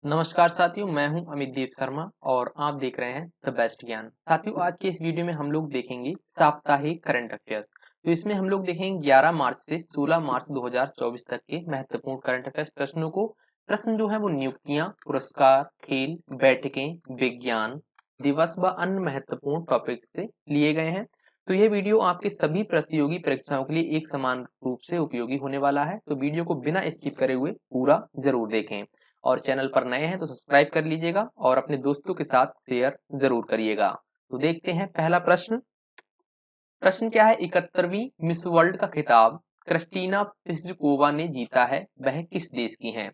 नमस्कार साथियों, मैं हूं अमित दीप शर्मा और आप देख रहे हैं द बेस्ट ज्ञान। साथियों, आज के इस वीडियो में हम लोग देखेंगे साप्ताहिक करंट अफेयर्स। तो इसमें हम लोग देखेंगे 11 मार्च से 16 मार्च 2024 तक के महत्वपूर्ण करंट अफेयर्स प्रश्नों को। प्रश्न जो है वो नियुक्तियां, पुरस्कार, खेल, बैठकें, विज्ञान दिवस व अन्य महत्वपूर्ण टॉपिक से लिए गए हैं। तो यह वीडियो आपके सभी प्रतियोगी परीक्षाओं के लिए एक समान रूप से उपयोगी होने वाला है। तो वीडियो को बिना स्किप करे हुए पूरा जरूर देखें और चैनल पर नए हैं तो सब्सक्राइब कर लीजिएगा और अपने दोस्तों के साथ शेयर जरूर करिएगा। तो देखते हैं पहला प्रश्न। प्रश्न क्या है? 71वीं मिस वर्ल्ड का खिताब क्रिस्टीना प्लिसकोवा ने जीता है, वह किस देश की हैं?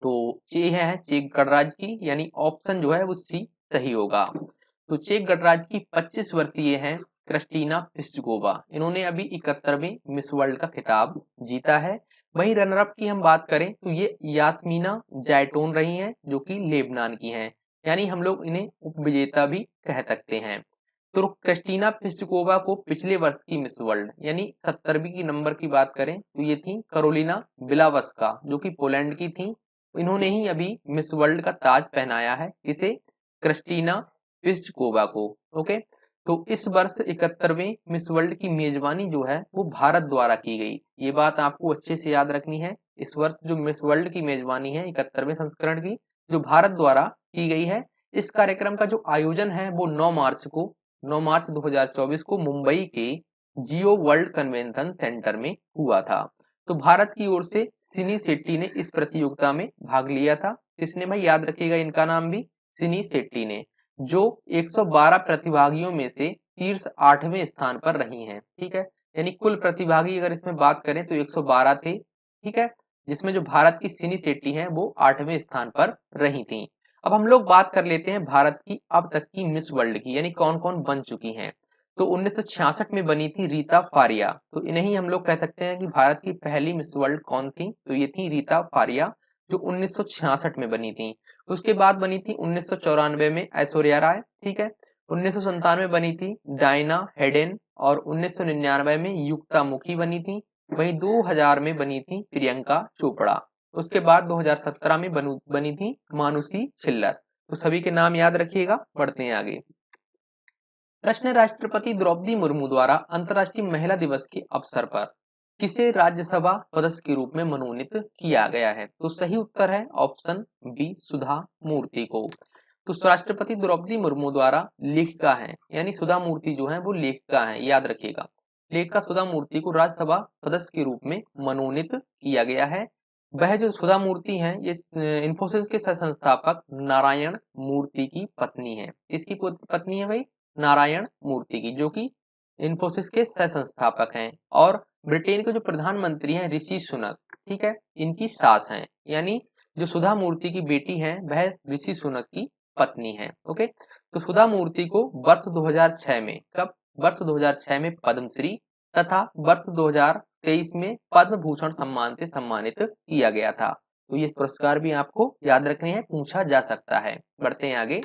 तो ये है चेक गणराज्य की, यानी ऑप्शन जो है वो सी सही होगा। तो चेक गणराज्य की 25 वर्षीय हैं क्रिस्टीना प्लिसकोवा। इन्होंने अभी 71वीं मिस वर्ल्ड का खिताब जीता है। वहीं रनर अप की हम बात करें तो ये यास्मीना जैटोन रही हैं, जो कि लेबनान की हैं, यानी हम लोग इन्हें उपविजेता भी कह सकते हैं। तो क्रिस्टीना प्लिसकोवा को पिछले वर्ष की मिस वर्ल्ड यानी 70वीं की नंबर की बात करें तो ये थी करोलिना बिलावस्का, जो कि पोलैंड की थी। इन्होंने ही अभी मिस वर्ल्ड का ताज पहनाया है, इसे क्रिस्टीना प्लिसकोवा को। ओके, तो इस वर्ष 71वें मिस वर्ल्ड की मेजबानी जो है वो भारत द्वारा की गई। ये बात आपको अच्छे से याद रखनी है। इस वर्ष जो मिस वर्ल्ड की मेजबानी है 71वें संस्करण की, जो भारत द्वारा की गई है। इस कार्यक्रम का जो आयोजन है वो 9 मार्च 2024 को मुंबई के जियो वर्ल्ड कन्वेंशन सेंटर में हुआ था। तो भारत की ओर से सिनी शेट्टी ने इस प्रतियोगिता में भाग लिया था। इसने भाई याद रखिएगा इनका नाम भी, सिनी शेट्टी ने, जो 112 प्रतिभागियों में से शीर्ष 8वें स्थान पर रही हैं। ठीक है, यानी कुल प्रतिभागी अगर इसमें बात करें तो 112 थे। ठीक है, जिसमें जो भारत की सिनी शेट्टी हैं वो 8वें स्थान पर रही थी। अब हम लोग बात कर लेते हैं भारत की अब तक की मिस वर्ल्ड की, यानी कौन कौन बन चुकी हैं। तो 1966 में बनी थी रीता फारिया। तो इन्हें ही हम लोग कह सकते हैं कि भारत की पहली मिस वर्ल्ड कौन थी, तो ये थी रीता फारिया, जो 1966 में बनी थी। उसके बाद बनी थी 1994 में ऐश्वर्या राय। ठीक है, 1997 बनी थी डायना हेडेन और 1999 में युक्ता मुखी बनी थी। वहीं 2000 में बनी थी प्रियंका चोपड़ा। उसके बाद 2017 में बनी थी मानुषी छिल्लर। तो सभी के नाम याद रखिएगा। बढ़ते हैं आगे। प्रश्न: राष्ट्रपति द्रौपदी मुर्मू द्वारा अंतर्राष्ट्रीय महिला दिवस के अवसर पर किसे राज्यसभा सदस्य के रूप में मनोनीत किया गया है? तो सही उत्तर है ऑप्शन बी, सुधा मूर्ति को। तो राष्ट्रपति द्रौपदी मुर्मू द्वारा लेखिका है, यानी सुधा मूर्ति जो है वो लेखिका है, याद रखिएगा। लेखिका सुधा मूर्ति को राज्यसभा सदस्य के रूप में मनोनीत किया गया है। वह जो सुधा मूर्ति हैं ये इन्फोसिस के सह संस्थापक नारायण मूर्ति की पत्नी है। इसकी पत्नी है भाई नारायण मूर्ति की, जो कि इन्फोसिस के सह संस्थापक हैं। और ब्रिटेन के जो प्रधानमंत्री हैं ऋषि सुनक, ठीक है, इनकी सास हैं, यानी जो सुधा मूर्ति की बेटी है वह ऋषि सुनक की पत्नी है। ओके, तो सुधा मूर्ति को वर्ष 2006 में, कब? वर्ष 2006 में पद्मश्री तथा वर्ष 2023 में पद्म भूषण सम्मान से सम्मानित किया गया था। तो ये पुरस्कार भी आपको याद रखने हैं, पूछा जा सकता है। बढ़ते हैं आगे।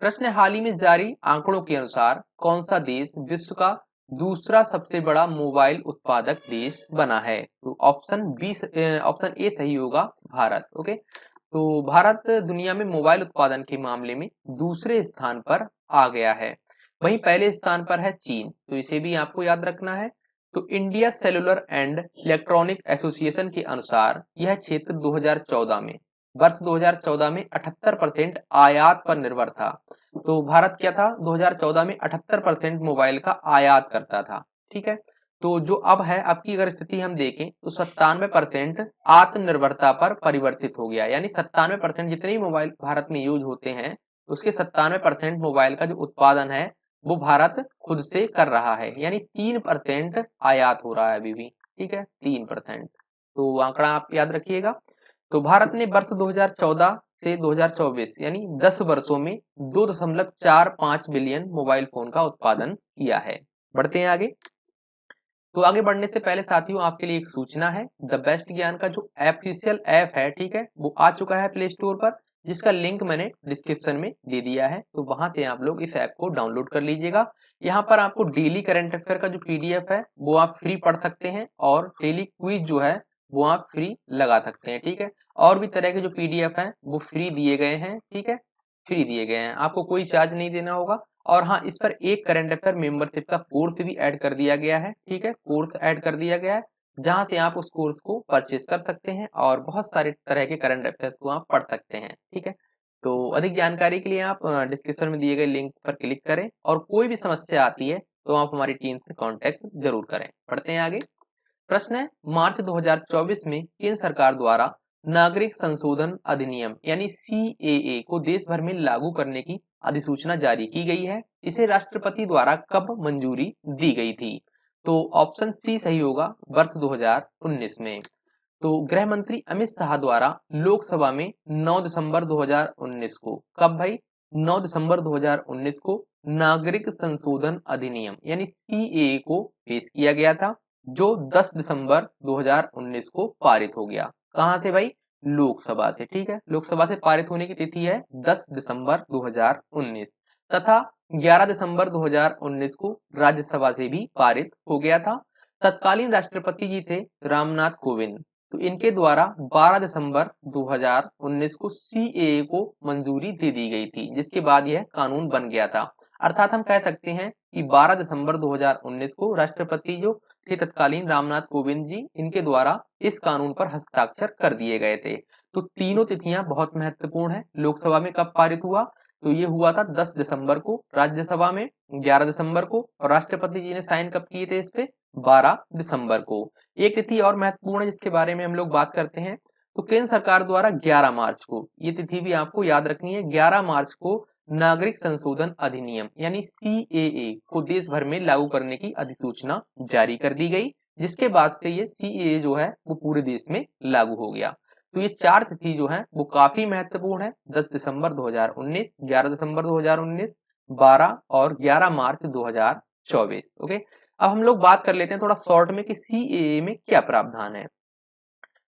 प्रश्न: हाल ही में जारी आंकड़ों के अनुसार कौन सा देश विश्व का दूसरा सबसे बड़ा मोबाइल उत्पादक देश बना है? तो ऑप्शन बी, ऑप्शन ए सही होगा, भारत। ओके, तो भारत दुनिया में मोबाइल उत्पादन के मामले में दूसरे स्थान पर आ गया है। वहीं पहले स्थान पर है चीन, तो इसे भी आपको याद रखना है। तो India cellular and electronic association के अनुसार यह क्षेत्र 2014 में, वर्ष 2014 में 78% आयात पर निर्भर था। तो भारत क्या था 2014 में 78% मोबाइल का आयात करता था। ठीक है, तो जो अब है, अब की अगर स्थिति हम देखें तो 97% आत्मनिर्भरता पर परिवर्तित हो गया, यानी 97% जितने भी मोबाइल भारत में यूज होते हैं उसके 97% मोबाइल का जो उत्पादन है वो भारत खुद से कर रहा है, यानी 3% आयात हो रहा है अभी भी। ठीक है, 3%। तो आंकड़ा आप याद रखिएगा। तो भारत ने वर्ष 2014 से 2024 यानी 10 वर्षों में 2.45 बिलियन मोबाइल फोन का उत्पादन किया है। बढ़ते हैं आगे। तो आगे बढ़ने से पहले साथियों आपके लिए एक सूचना है, द बेस्ट ज्ञान का जो ऑफिशियल ऐप है, ठीक है, वो आ चुका है प्ले स्टोर पर, जिसका लिंक मैंने डिस्क्रिप्शन में दे दिया है। तो वहां से आप लोग इस ऐप को डाउनलोड कर लीजिएगा। यहाँ पर आपको डेली करंट अफेयर का जो पीडीएफ है वो आप फ्री पढ़ सकते हैं और डेली क्विज जो है वो आप फ्री लगा सकते हैं। ठीक है, और भी तरह के जो PDF हैं वो फ्री दिए गए हैं, ठीक है, फ्री दिए गए हैं, आपको कोई चार्ज नहीं देना होगा। और हाँ, इस पर एक करंट अफेयर मेंबरशिप का कोर्स भी ऐड कर दिया गया है, ठीक है, कोर्स ऐड कर दिया गया है, जहां से आप उस कोर्स को परचेज कर सकते हैं और बहुत सारे तरह के करंट अफेयर्स को आप पढ़ सकते हैं, ठीक है। तो अधिक जानकारी के लिए आप डिस्क्रिप्शन में दिए गए लिंक पर क्लिक करें, और कोई भी समस्या आती है तो आप हमारी टीम से कांटेक्ट जरूर करें। पढ़ते हैं आगे। प्रश्न है, मार्च 2024 में केंद्र सरकार द्वारा नागरिक संशोधन अधिनियम यानी CAA को देश भर में लागू करने की अधिसूचना जारी की गई है। इसे राष्ट्रपति द्वारा कब मंजूरी दी गई थी? तो ऑप्शन सी सही होगा, वर्ष 2019 में। तो गृह मंत्री अमित शाह द्वारा लोकसभा में 9 दिसंबर 2019 को, कब भाई? 9 दिसंबर 2019 को नागरिक संशोधन अधिनियम यानी CAA को पेश किया गया था, जो 10 दिसंबर 2019 को पारित हो गया। कहां से भाई? लोकसभा से, ठीक है, लोकसभा से पारित होने की तिथि है 10 दिसंबर 2019, तथा 11 दिसंबर 2019 को राज्यसभा से भी पारित हो गया था। तत्कालीन राष्ट्रपति जी थे रामनाथ कोविंद, तो इनके द्वारा 12 दिसंबर 2019 को CAA को मंजूरी दे दी गई थी, जिसके बाद यह कानून बन गया था। अर्थात हम कह सकते हैं कि 12 दिसंबर 2019 को राष्ट्रपति जो थे तत्कालीन रामनाथ कोविंद जी, इनके द्वारा इस कानून पर हस्ताक्षर कर दिए गए थे। तो तीनों तिथियां बहुत महत्वपूर्ण है। लोकसभा में कब पारित हुआ? तो ये हुआ था 10 दिसंबर को, राज्यसभा में 11 दिसंबर को, और राष्ट्रपति जी ने साइन कब किए थे इस पे? 12 दिसंबर को। एक तिथि और महत्वपूर्ण है जिसके बारे में हम लोग बात करते हैं। तो केंद्र सरकार द्वारा 11 मार्च को, ये तिथि भी आपको याद रखनी है, 11 मार्च को नागरिक संशोधन अधिनियम यानी CAA को देश भर में लागू करने की अधिसूचना जारी कर दी गई, जिसके बाद से ये CAA जो है वो पूरे देश में लागू हो गया। तो ये चार तिथि जो है वो काफी महत्वपूर्ण है, 10 दिसंबर 2019, 11 दिसंबर 2019, 12 और 11 मार्च 2024। ओके, अब हम लोग बात कर लेते हैं थोड़ा शॉर्ट में कि CAA में क्या प्रावधान है।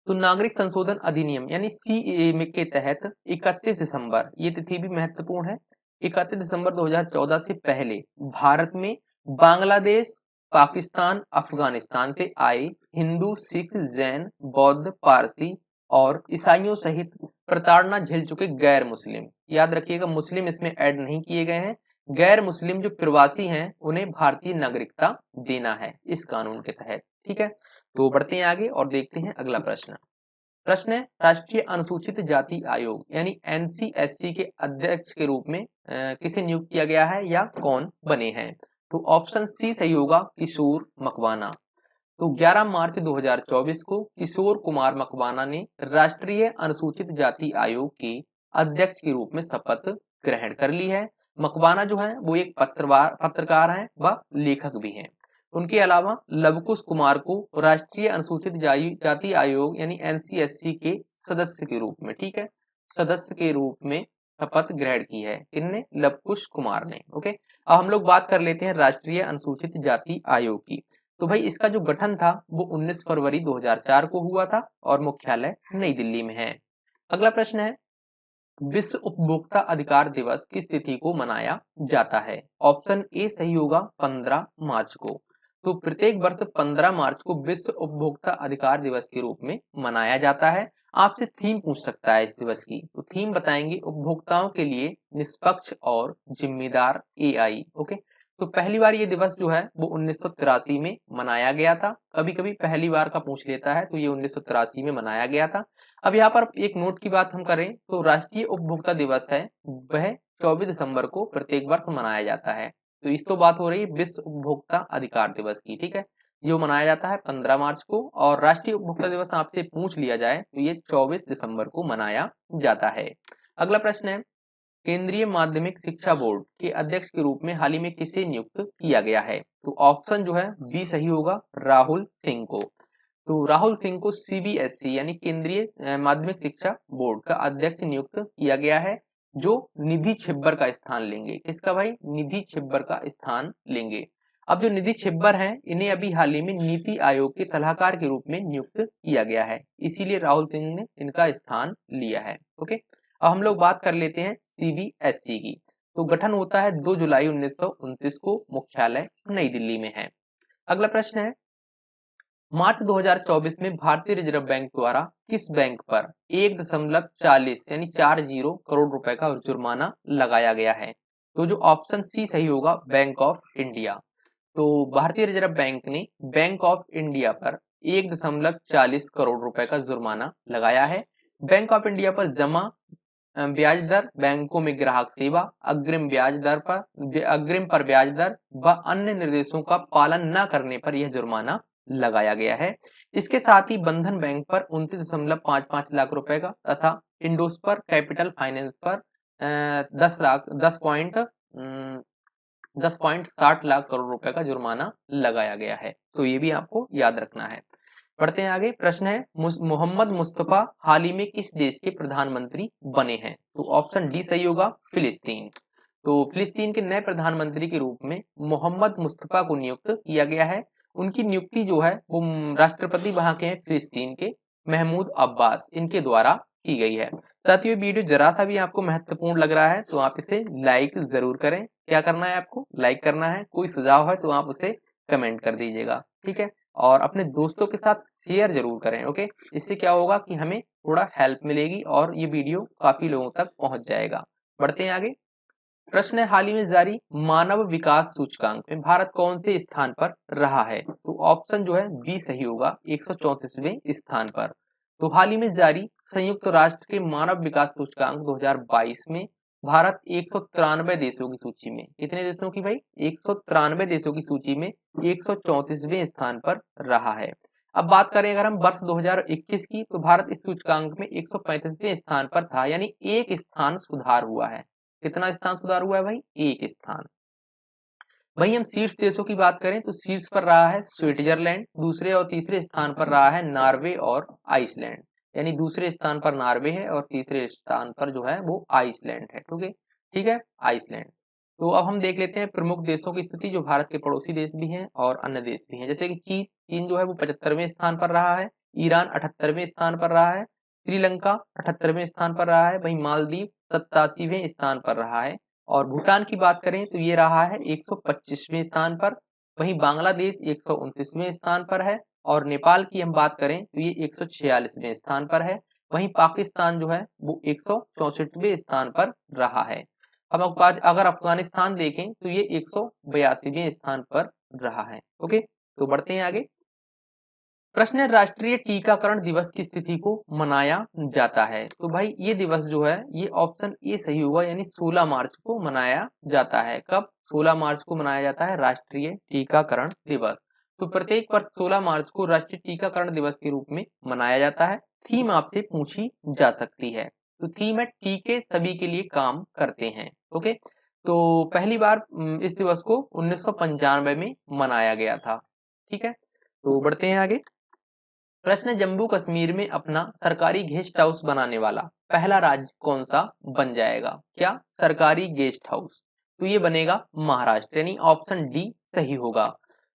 तो नागरिक संशोधन अधिनियम यानी CAA में के तहत 31 दिसंबर, ये तिथि भी महत्वपूर्ण है, 31 दिसंबर 2014 से पहले भारत में बांग्लादेश, पाकिस्तान, अफगानिस्तान से आए हिंदू, सिख, जैन, बौद्ध, पारसी और ईसाइयों सहित प्रताड़ना झेल चुके गैर मुस्लिम, याद रखिएगा मुस्लिम इसमें ऐड नहीं किए गए हैं, गैर मुस्लिम जो प्रवासी हैं उन्हें भारतीय नागरिकता देना है इस कानून के तहत, ठीक है। तो बढ़ते हैं आगे और देखते हैं अगला प्रश्न। प्रश्न है, राष्ट्रीय अनुसूचित जाति आयोग यानी NCSC के अध्यक्ष के रूप में किसे नियुक्त किया गया है या कौन बने हैं? तो ऑप्शन सी सही होगा, किशोर मकवाना। तो 11 मार्च 2024 को किशोर कुमार मकवाना ने राष्ट्रीय अनुसूचित जाति आयोग के अध्यक्ष के रूप में शपथ ग्रहण कर ली है। मकवाना जो है वो एक पत्रकार हैं व लेखक भी हैं। उनके अलावा लवकुश कुमार को राष्ट्रीय अनुसूचित जाति आयोग यानी NCSC के सदस्य के रूप में, ठीक है, सदस्य के रूप में शपथ ग्रहण की है, इनने लवकुश कुमार ने। ओके, अब हम लोग बात कर लेते हैं राष्ट्रीय अनुसूचित जाति आयोग की। तो भाई इसका जो गठन था वो 19 फरवरी 2004 को हुआ था और मुख्यालय नई दिल्ली में है। अगला प्रश्न है, विश्व उपभोक्ता अधिकार दिवस किस तिथि को मनाया जाता है? ऑप्शन ए सही होगा, 15 मार्च को। तो प्रत्येक वर्ष 15 मार्च को विश्व उपभोक्ता अधिकार दिवस के रूप में मनाया जाता है। आपसे थीम पूछ सकता है इस दिवस की, तो थीम बताएंगे उपभोक्ताओं के लिए निष्पक्ष और जिम्मेदार AI। ओके, तो पहली बार ये दिवस जो है वो 1983 में मनाया गया था। कभी कभी पहली बार का पूछ लेता है, तो ये 1983 में मनाया गया था। अब यहाँ पर एक नोट की बात हम करें तो राष्ट्रीय उपभोक्ता दिवस है वह 24 दिसंबर को प्रत्येक वर्ष मनाया जाता है। तो इस तो बात हो रही है विश्व उपभोक्ता अधिकार दिवस की, ठीक है, जो मनाया जाता है 15 मार्च को, और राष्ट्रीय उपभोक्ता दिवस आपसे पूछ लिया जाए तो ये 24 दिसंबर को मनाया जाता है। अगला प्रश्न है, केंद्रीय माध्यमिक शिक्षा बोर्ड के अध्यक्ष के रूप में हाल ही में किसे नियुक्त किया गया है? तो ऑप्शन जो है बी सही होगा, राहुल सिंह को। तो राहुल सिंह को CBSE यानी केंद्रीय माध्यमिक शिक्षा बोर्ड का अध्यक्ष नियुक्त किया गया है, जो निधि छिब्बर का स्थान लेंगे। किसका भाई? निधि छिब्बर का स्थान लेंगे। अब जो निधि छिब्बर हैं इन्हें अभी हाल ही में नीति आयोग के सलाहकार के रूप में नियुक्त किया गया है, इसीलिए राहुल सिंह ने इनका स्थान लिया है। ओके, अब हम लोग बात कर लेते हैं CBSE की। तो गठन होता है 2 जुलाई 1929 को, मुख्यालय नई दिल्ली में है। अगला प्रश्न है, मार्च 2024 में भारतीय रिजर्व बैंक द्वारा किस बैंक पर 1.40 यानी 40 करोड़ रुपए का जुर्माना लगाया गया है? तो जो ऑप्शन सी सही होगा, बैंक ऑफ इंडिया। तो भारतीय रिजर्व बैंक ने बैंक ऑफ इंडिया पर 1.40 करोड़ रुपए का जुर्माना लगाया है। बैंक ऑफ इंडिया पर जमा ब्याज दर, बैंकों में ग्राहक सेवा, अग्रिम पर ब्याज दर व अन्य निर्देशों का पालन न करने पर यह जुर्माना लगाया गया है। इसके साथ ही बंधन बैंक पर 29.55 लाख रुपए का तथा इंडोस पर कैपिटल फाइनेंस पर 10.60 लाख करोड़ रुपए का जुर्माना लगाया गया है। तो ये भी आपको याद रखना है। पढ़ते हैं आगे। प्रश्न है, मोहम्मद मुस्तफा हाल ही में किस देश के प्रधानमंत्री बने हैं? तो ऑप्शन डी सही होगा, फिलिस्तीन। तो फिलिस्तीन के नए प्रधानमंत्री के रूप में मोहम्मद मुस्तफा को नियुक्त किया गया है। उनकी नियुक्ति जो है वो राष्ट्रपति वहां के हैं फिलिस्तीन के, महमूद अब्बास, इनके द्वारा की गई है। साथियों, वीडियो जरा सा भी आपको महत्वपूर्ण लग रहा है तो आप इसे लाइक जरूर करें। क्या करना है आपको? लाइक करना है। कोई सुझाव है तो आप उसे कमेंट कर दीजिएगा, ठीक है। और अपने दोस्तों के साथ शेयर जरूर करें, ओके। इससे क्या होगा कि हमें थोड़ा हेल्प मिलेगी और ये वीडियो काफी लोगों तक पहुंच जाएगा। बढ़ते हैं आगे। प्रश्न है, हाल ही में जारी मानव विकास सूचकांक में भारत कौन से स्थान पर रहा है? तो ऑप्शन जो है बी सही होगा, 134वें स्थान पर। तो हाल ही में जारी संयुक्त राष्ट्र के मानव विकास सूचकांक 2022 में भारत 193 देशों की सूची में, कितने देशों की भाई? 193 देशों की सूची में 134वें स्थान पर रहा है। अब बात करें अगर हम वर्ष 2021 की, तो भारत इस सूचकांक में 135वें स्थान पर था, यानी एक स्थान सुधार हुआ है। कितना स्थान सुधार हुआ है भाई? एक स्थान। वहीं हम शीर्ष देशों की बात करें तो शीर्ष पर रहा है स्विट्जरलैंड, दूसरे और तीसरे स्थान पर रहा है नॉर्वे और आइसलैंड, यानी दूसरे स्थान पर नॉर्वे है और तीसरे स्थान पर जो है वो आइसलैंड है, ठीक है, आइसलैंड। तो अब हम देख लेते हैं प्रमुख देशों की स्थिति, जो भारत के पड़ोसी देश भी हैं और अन्य देश भी हैं, जैसे कि चीन जो है वो 75वें स्थान पर रहा है, ईरान 78वें स्थान पर रहा है, श्रीलंका 78वें स्थान पर रहा है, वहीं मालदीव 87वें स्थान पर रहा है, और भूटान की बात करें तो ये रहा है 125वें स्थान पर, वहीं बांग्लादेश 129वें स्थान पर है, और नेपाल की हम बात करें तो ये 146वें स्थान पर है, वहीं पाकिस्तान जो है वो 164वें स्थान पर रहा है। अब अगर अफगानिस्तान देखें तो ये 182वें स्थान पर रहा है, ओके। तो बढ़ते हैं आगे। प्रश्न है, राष्ट्रीय टीकाकरण दिवस की तिथि को मनाया जाता है? तो भाई ये दिवस जो है ये ऑप्शन ए सही होगा, यानी 16 मार्च को मनाया जाता है। कब? 16 मार्च को मनाया जाता है राष्ट्रीय टीकाकरण दिवस। तो प्रत्येक वर्ष 16 मार्च को राष्ट्रीय टीकाकरण दिवस के रूप में मनाया जाता है। थीम आपसे पूछी जा सकती है, तो थीम है टीके सभी के लिए काम करते हैं, ओके। तो पहली बार इस दिवस को 1995 में मनाया गया था, ठीक है। तो बढ़ते हैं आगे। प्रश्न है, जम्मू कश्मीर में अपना सरकारी गेस्ट हाउस बनाने वाला पहला राज्य कौन सा बन जाएगा? क्या? सरकारी गेस्ट हाउस। तो ये बनेगा महाराष्ट्र, यानी ऑप्शन डी सही होगा।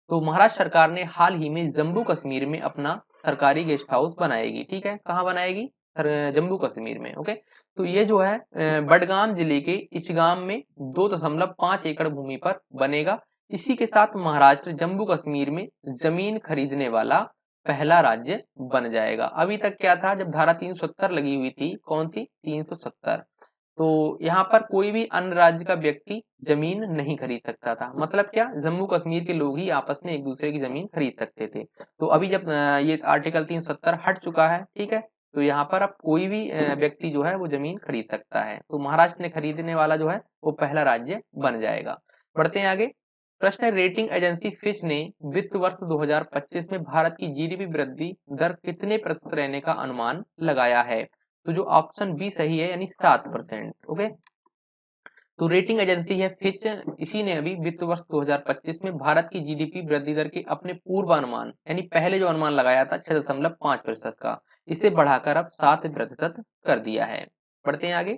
तो महाराष्ट्र सरकार ने हाल ही में जम्मू कश्मीर में अपना सरकारी गेस्ट हाउस बनाएगी, ठीक है। कहाँ बनाएगी? जम्मू कश्मीर में, ओके। तो ये जो है बडगाम जिले के इचगाम में 2.5 एकड़ भूमि पर बनेगा। इसी के साथ महाराष्ट्र जम्मू कश्मीर में जमीन खरीदने वाला पहला राज्य बन जाएगा। अभी तक क्या था, जब धारा 370 लगी हुई थी, कौन सी? 370, तो यहाँ पर कोई भी अन्य राज्य का व्यक्ति जमीन नहीं खरीद सकता था। मतलब क्या? जम्मू कश्मीर के लोग ही आपस में एक दूसरे की जमीन खरीद सकते थे। तो अभी जब ये आर्टिकल 370 हट चुका है, ठीक है, तो यहाँ पर अब कोई भी व्यक्ति जो है वो जमीन खरीद सकता है। तो महाराष्ट्र ने खरीदने वाला जो है वो पहला राज्य बन जाएगा। बढ़ते हैं आगे। प्रश्न है, रेटिंग एजेंसी फिच ने वित्त वर्ष 2025 में भारत की जीडीपी वृद्धि दर कितने प्रतिशत रहने का अनुमान लगाया है? तो जो ऑप्शन बी सही है, यानी 7%, ओके। तो रेटिंग एजेंसी है फिच, इसी ने अभी वित्त वर्ष 2025 में भारत की जीडीपी वृद्धि दर के अपने पूर्वानुमान, यानी पहले जो अनुमान लगाया था 6.5% का, इसे बढ़ाकर अब 7% कर दिया है। बढ़ते हैं आगे।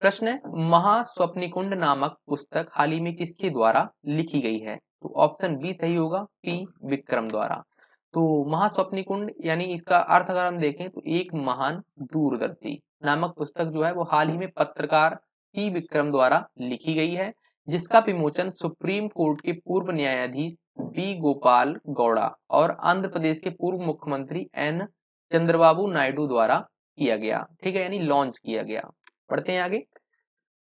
प्रश्न है, महास्वप्निकुंड नामक पुस्तक हाल ही में किसके द्वारा लिखी गई है? तो ऑप्शन बी सही होगा, पी विक्रम द्वारा। तो महास्वप्निकुंड यानी इसका अर्थ अगर हम देखें तो एक महान दूरदर्शी नामक पुस्तक जो है वो हाल ही में पत्रकार पी विक्रम द्वारा लिखी गई है। जिसका विमोचन सुप्रीम कोर्ट के पूर्व न्यायाधीश बी गोपाल गौड़ा और आंध्र प्रदेश के पूर्व मुख्यमंत्री एन चंद्रबाबू नायडू द्वारा किया गया। ठीक है, यानी लॉन्च किया गया। पढ़ते हैं आगे।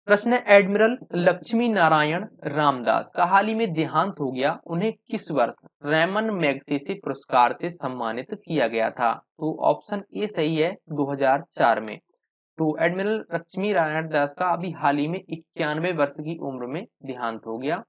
प्रश्न है, एडमिरल लक्ष्मी नारायण रामदास का हाल ही में देहांत हो गया, उन्हें किस वर्ष रेमन मैग्सेसे पुरस्कार से सम्मानित किया गया था? तो ऑप्शन ए सही है, 2004 में। तो एडमिरल लक्ष्मी नारायण दास का अभी हाल ही में 91 वर्ष की उम्र में देहांत हो गया।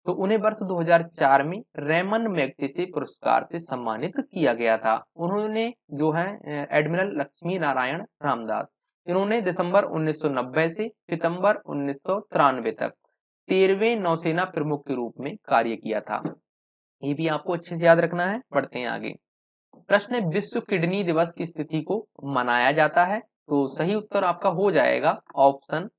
तो उन्हें वर्ष 2004 में रेमन मैग्सेसे पुरस्कार से सम्मानित किया गया था। उन्होंने जो है एडमिरल लक्ष्मी नारायण रामदास, इन्होंने दिसंबर 1990 से सितंबर 1993 तक 13वें नौसेना प्रमुख के रूप में कार्य किया था। ये भी आपको अच्छे से याद रखना है। पढ़ते हैं आगे। प्रश्न है, विश्व किडनी दिवस की तिथि को मनाया जाता है? तो सही उत्तर आपका हो जाएगा ऑप्शन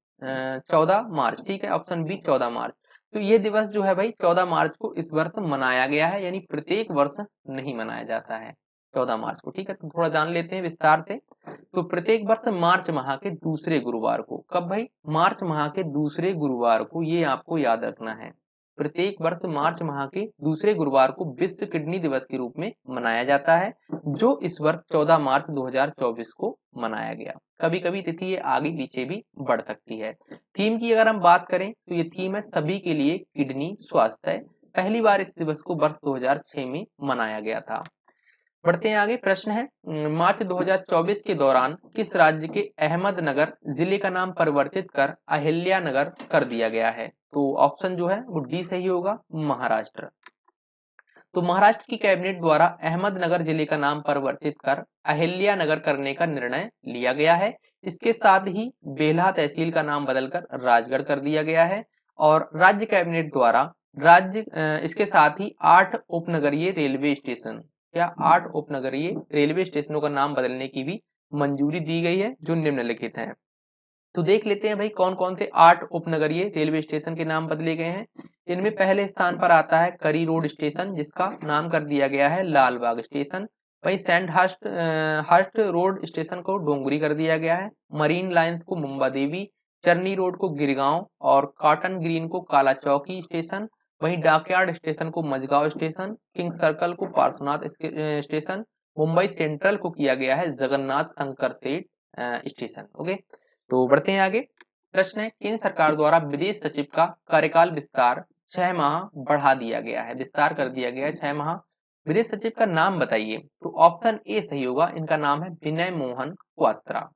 14 मार्च। ठीक है, ऑप्शन बी 14 मार्च। तो ये दिवस जो है भाई 14 मार्च को इस वर्ष मनाया गया है, यानी प्रत्येक वर्ष नहीं मनाया जाता है 14 मार्च को। ठीक है, तो थोड़ा जान लेते हैं विस्तार से। तो प्रत्येक वर्ष मार्च माह के दूसरे गुरुवार को, कब भाई? मार्च माह के दूसरे गुरुवार को, ये आपको याद रखना है। प्रत्येक वर्ष मार्च माह के दूसरे गुरुवार को विश्व किडनी दिवस के रूप में मनाया जाता है, जो इस वर्ष 14 मार्च 2024 को मनाया गया। कभी कभी तिथि ये आगे पीछे भी बढ़ सकती है। थीम की अगर हम बात करें तो ये थीम है सभी के लिए किडनी स्वास्थ्य। पहली बार इस दिवस को वर्ष 2006 में मनाया गया था। बढ़ते हैं आगे। प्रश्न है, मार्च 2024 के दौरान किस राज्य के अहमदनगर जिले का नाम परिवर्तित कर अहिल्या नगर कर दिया गया है? तो ऑप्शन जो है वो डी सही होगा, महाराष्ट्र। तो महाराष्ट्र की कैबिनेट द्वारा अहमदनगर जिले का नाम परिवर्तित कर अहिल्या नगर करने का निर्णय लिया गया है। इसके साथ ही बेल्हा तहसील का नाम बदलकर राजगढ़ कर दिया गया है। और राज्य कैबिनेट द्वारा इसके साथ ही 8 उपनगरीय रेलवे स्टेशन, क्या 8 उपनगरीय रेलवे स्टेशनों का नाम बदलने की भी मंजूरी दी गई है, जो निम्नलिखित हैं। तो देख लेते हैं भाई कौन कौन से 8 उपनगरीय रेलवे स्टेशन के नाम बदले गए हैं। इनमें पहले स्थान पर आता है करी रोड स्टेशन, जिसका नाम कर दिया गया है लालबाग स्टेशन। वही सेंट हर्स्ट रोड स्टेशन को डोंगरी कर दिया गया है। मरीन लाइन्स को मुंबा देवी, चरनी रोड को गिरगांव और कॉटन ग्रीन को काला चौकी स्टेशन। वहीं डॉकयार्ड स्टेशन को मझगांव स्टेशन, किंग सर्कल को पार्श्वनाथ स्टेशन, मुंबई सेंट्रल को किया गया है जगन्नाथ शंकर सेठ स्टेशन। ओके, तो बढ़ते हैं आगे। प्रश्न है, केंद्र सरकार द्वारा विदेश सचिव का कार्यकाल विस्तार 6 माह बढ़ा दिया गया है, विस्तार कर दिया गया है 6 माह। विदेश सचिव का नाम बताइए? तो ऑप्शन ए सही होगा, इनका नाम है विनय मोहन क्वात्रा।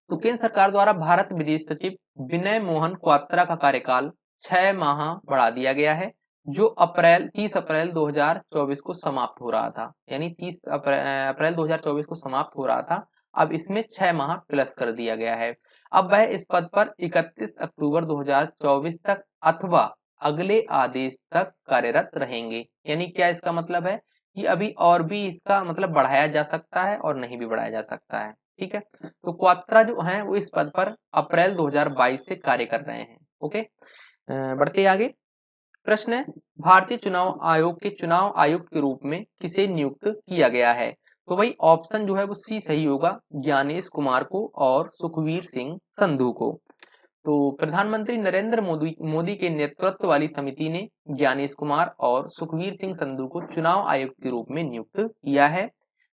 तो केंद्र सरकार द्वारा भारत विदेश सचिव विनय मोहन क्वात्रा का कार्यकाल 6 माह बढ़ा दिया गया है, जो 30 अप्रैल 2024 को समाप्त हो रहा था, यानी 30 अप्रैल 2024 को समाप्त हो रहा था। अब इसमें 6 माह प्लस कर दिया गया है। अब वह इस पद पर 31 अक्टूबर 2024 तक अथवा अगले आदेश तक कार्यरत रहेंगे। यानी क्या इसका मतलब है कि अभी और भी इसका मतलब बढ़ाया जा सकता है और नहीं भी बढ़ाया जा सकता है। ठीक है, तो क्वात्रा जो है वो इस पद पर अप्रैल 2022 से कार्य कर रहे हैं। ओके, बढ़ते आगे। प्रश्न है, भारतीय चुनाव आयोग के चुनाव आयुक्त के रूप में किसे नियुक्त किया गया है? तो भाई ऑप्शन जो है वो सी सही होगा, ज्ञानेश कुमार को और सुखवीर सिंह संधू को। तो प्रधानमंत्री नरेंद्र मोदी के नेतृत्व वाली समिति ने ज्ञानेश कुमार और सुखवीर सिंह संधू को चुनाव आयुक्त के रूप में नियुक्त किया है।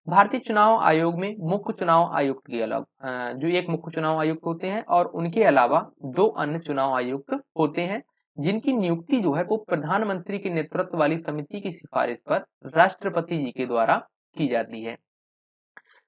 भारतीय चुनाव आयोग में मुख्य चुनाव आयुक्त के अलावा जो एक मुख्य चुनाव आयुक्त होते हैं और उनके अलावा 2 अन्य चुनाव आयुक्त होते हैं, जिनकी नियुक्ति जो है वो प्रधानमंत्री के नेतृत्व वाली समिति की सिफारिश पर राष्ट्रपति जी के द्वारा की जाती है।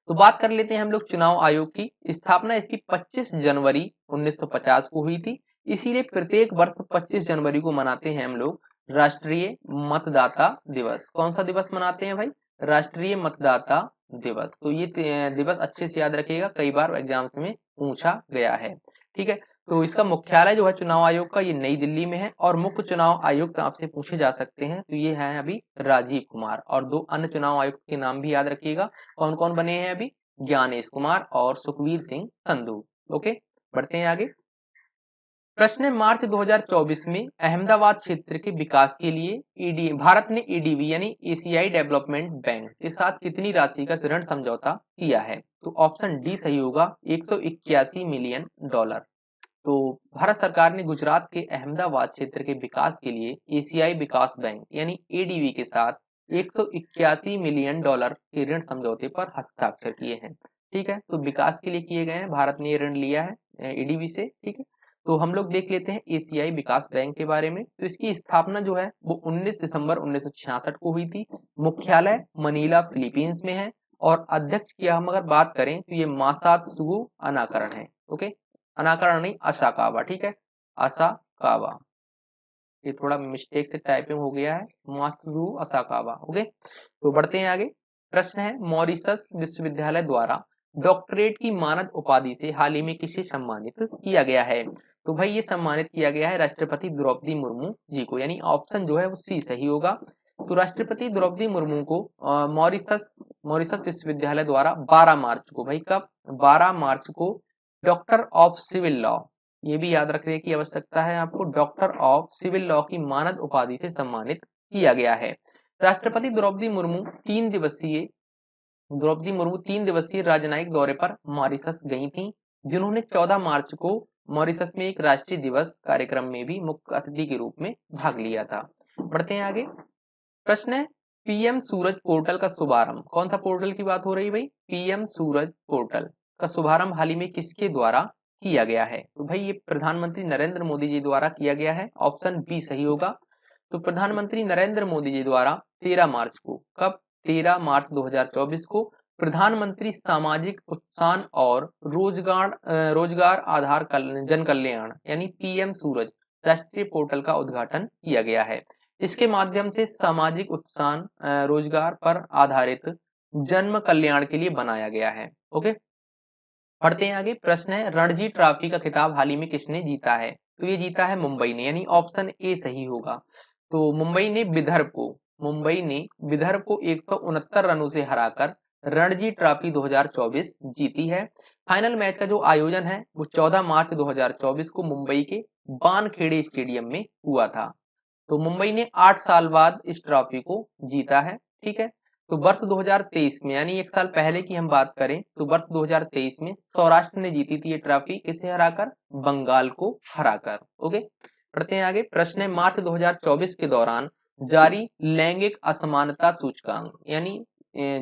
तो बात कर लेते हैं हम लोग चुनाव आयोग की। स्थापना इसकी 25 जनवरी 1950 को हुई थी, इसीलिए प्रत्येक वर्ष 25 जनवरी को मनाते हैं हम लोग राष्ट्रीय मतदाता दिवस। कौन सा दिवस मनाते हैं भाई? राष्ट्रीय मतदाता दिवस। तो ये दिवस अच्छे से याद रखिएगा, कई बार एग्जाम्स में पूछा गया है। ठीक है, तो इसका मुख्यालय जो है चुनाव आयोग का ये नई दिल्ली में है और मुख्य चुनाव आयुक्त आपसे पूछे जा सकते हैं, तो ये है अभी राजीव कुमार। और 2 अन्य चुनाव आयुक्त के नाम भी याद रखिएगा, कौन कौन बने हैं अभी? ज्ञानेश कुमार और सुखवीर सिंह संधू। ओके, बढ़ते हैं आगे। प्रश्न है, मार्च 2024 में अहमदाबाद क्षेत्र के विकास के लिए भारत ने एडीबी यानी एशियाई डेवलपमेंट बैंक के साथ कितनी राशि का ऋण समझौता किया है? तो ऑप्शन डी सही होगा, $181 मिलियन। तो भारत सरकार ने गुजरात के अहमदाबाद क्षेत्र के विकास के लिए एशियाई विकास बैंक यानी एडीबी के साथ 181 मिलियन डॉलर के ऋण समझौते पर हस्ताक्षर किए हैं। ठीक है, तो विकास के लिए किए गए हैं, भारत ने ये ऋण लिया है एडीबी से। ठीक है, तो हम लोग देख लेते हैं एशियाई विकास बैंक के बारे में। तो इसकी स्थापना जो है वो 19 दिसंबर 1966 को हुई थी। मुख्यालय मनीला फिलीपींस में है और अध्यक्ष की हम अगर बात करें तो ये मासात्सुगु अनाकरण है। ओके, अनाकरण नहीं, असाकावा। ठीक है, असाकावा, ये थोड़ा मिस्टेक से टाइपिंग हो गया है, मात्सुगु असाकावा। ओके, तो बढ़ते हैं आगे। प्रश्न है, मॉरिशस विश्वविद्यालय द्वारा डॉक्टरेट की मानद उपाधि से हाल ही में किसे सम्मानित किया गया है? तो भाई ये सम्मानित किया गया है राष्ट्रपति द्रौपदी मुर्मू जी को, यानी ऑप्शन जो है वो सी सही होगा। तो राष्ट्रपति द्रौपदी मुर्मू को मॉरिशस विश्वविद्यालय द्वारा 12 मार्च को, भाई कब, 12 मार्च को डॉक्टर ऑफ सिविल लॉ, ये भी याद रखने की आवश्यकता है आपको, डॉक्टर ऑफ सिविल लॉ की मानद उपाधि से सम्मानित किया गया है। राष्ट्रपति द्रौपदी मुर्मू 3 दिवसीय राजनयिक दौरे पर मॉरिशस गई थी, जिन्होंने 14 मार्च को मॉरिशस में एक राष्ट्रीय दिवस कार्यक्रम में भी मुख्य अतिथि के रूप में भाग लिया था। बढ़ते हैं आगे। प्रश्न है, पीएम सूरज पोर्टल का शुभारंभ, कौन सा पोर्टल की बात हो रही है भाई? पीएम सूरज पोर्टल का शुभारंभ हाल ही में किसके द्वारा किया गया है? तो भाई ये प्रधानमंत्री नरेंद्र मोदी जी द्वारा किया गया है, ऑप्शन बी सही होगा। तो प्रधानमंत्री नरेंद्र मोदी जी द्वारा 13 मार्च को, कब, 13 मार्च 2024 को प्रधानमंत्री सामाजिक उत्थान और रोजगार आधार जन कल्याण यानी पीएम सूरज राष्ट्रीय पोर्टल का उद्घाटन किया गया है। इसके माध्यम से सामाजिक उत्थान रोजगार पर आधारित जन्म कल्याण के लिए बनाया गया है। ओके, पढ़ते हैं आगे। प्रश्न है, रणजी ट्रॉफी का खिताब हाल ही में किसने जीता है? तो ये जीता है मुंबई ने, यानी ऑप्शन ए सही होगा। तो मुंबई ने विदर्भ को 169 रनों से हराकर रणजी ट्रॉफी 2024 जीती है। फाइनल मैच का जो आयोजन है वो 14 मार्च 2024 को मुंबई के वानखेड़े स्टेडियम में हुआ था। तो मुंबई ने 8 साल बाद इस ट्रॉफी को जीता है। ठीक है, तो वर्ष 2023 में, यानी एक साल पहले की हम बात करें तो वर्ष 2023 में सौराष्ट्र ने जीती थी ये ट्रॉफी, किसे हराकर? बंगाल को हराकर। ओके, पढ़ते हैं आगे। प्रश्न है, मार्च 2024 के दौरान जारी लैंगिक असमानता सूचकांक यानी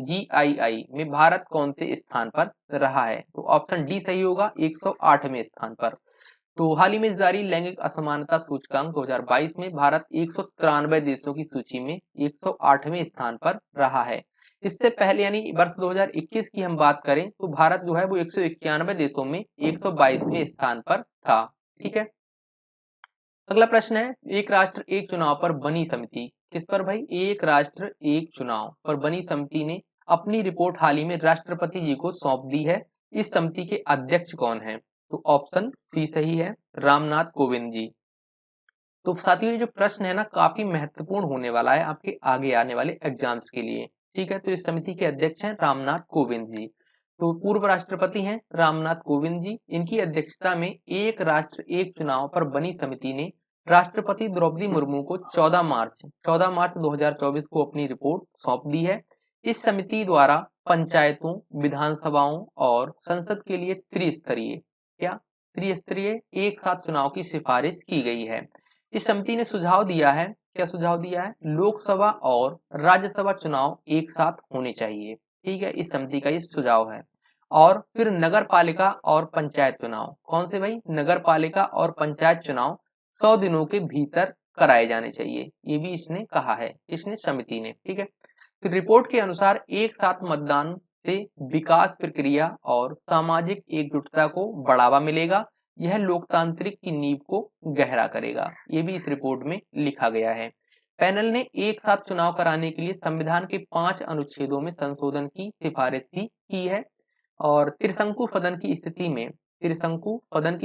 GII में भारत कौन से स्थान पर रहा है? तो ऑप्शन डी सही होगा, 108वें स्थान पर। तो हाल ही में जारी लैंगिक असमानता सूचकांक 2022 में भारत 193 देशों की सूची में 108वें स्थान पर रहा है। इससे पहले यानी वर्ष 2021 की हम बात करें तो भारत जो है वो 191 देशों में 122वें स्थान पर था। ठीक है, अगला प्रश्न है, एक राष्ट्र एक चुनाव पर बनी समिति, किस पर भाई? एक राष्ट्र एक चुनाव पर बनी समिति ने अपनी रिपोर्ट हाल ही में राष्ट्रपति जी को सौंप दी है। इस समिति के अध्यक्ष कौन है? तो ऑप्शन सी सही है, रामनाथ कोविंद जी। तो साथियों ये जो प्रश्न है ना काफी महत्वपूर्ण होने वाला है आपके आगे आने वाले एग्जाम्स के लिए। ठीक है, तो इस समिति के अध्यक्ष हैं रामनाथ कोविंद जी। तो पूर्व राष्ट्रपति हैं रामनाथ कोविंद जी। इनकी अध्यक्षता में एक राष्ट्र एक चुनाव पर बनी समिति ने राष्ट्रपति द्रौपदी मुर्मू को 14 मार्च 2024 को अपनी रिपोर्ट सौंप दी है। इस समिति द्वारा पंचायतों, विधानसभाओं और संसद के लिए त्रिस्तरीय एक साथ चुनाव की सिफारिश की गई है। इस समिति ने सुझाव दिया है, क्या सुझाव दिया है? लोकसभा और राज्यसभा चुनाव एक साथ होने चाहिए। ठीक है, इस समिति का ये सुझाव है। और फिर नगर पालिका और पंचायत चुनाव, कौन से भाई? नगर पालिका और पंचायत चुनाव 100 दिनों के भीतर कराए जाने चाहिए, ये भी इसने कहा है, इसने समिति ने। ठीक है, तो रिपोर्ट के अनुसार एक साथ मतदान से विकास प्रक्रिया और सामाजिक एकजुटता को बढ़ावा मिलेगा, यह लोकतांत्रिक की नींव को गहरा करेगा, ये भी इस रिपोर्ट में लिखा गया है। पैनल ने एक साथ चुनाव कराने के लिए संविधान के 5 अनुच्छेदों में संशोधन की सिफारिश भी की है और त्रिशंकु सदन की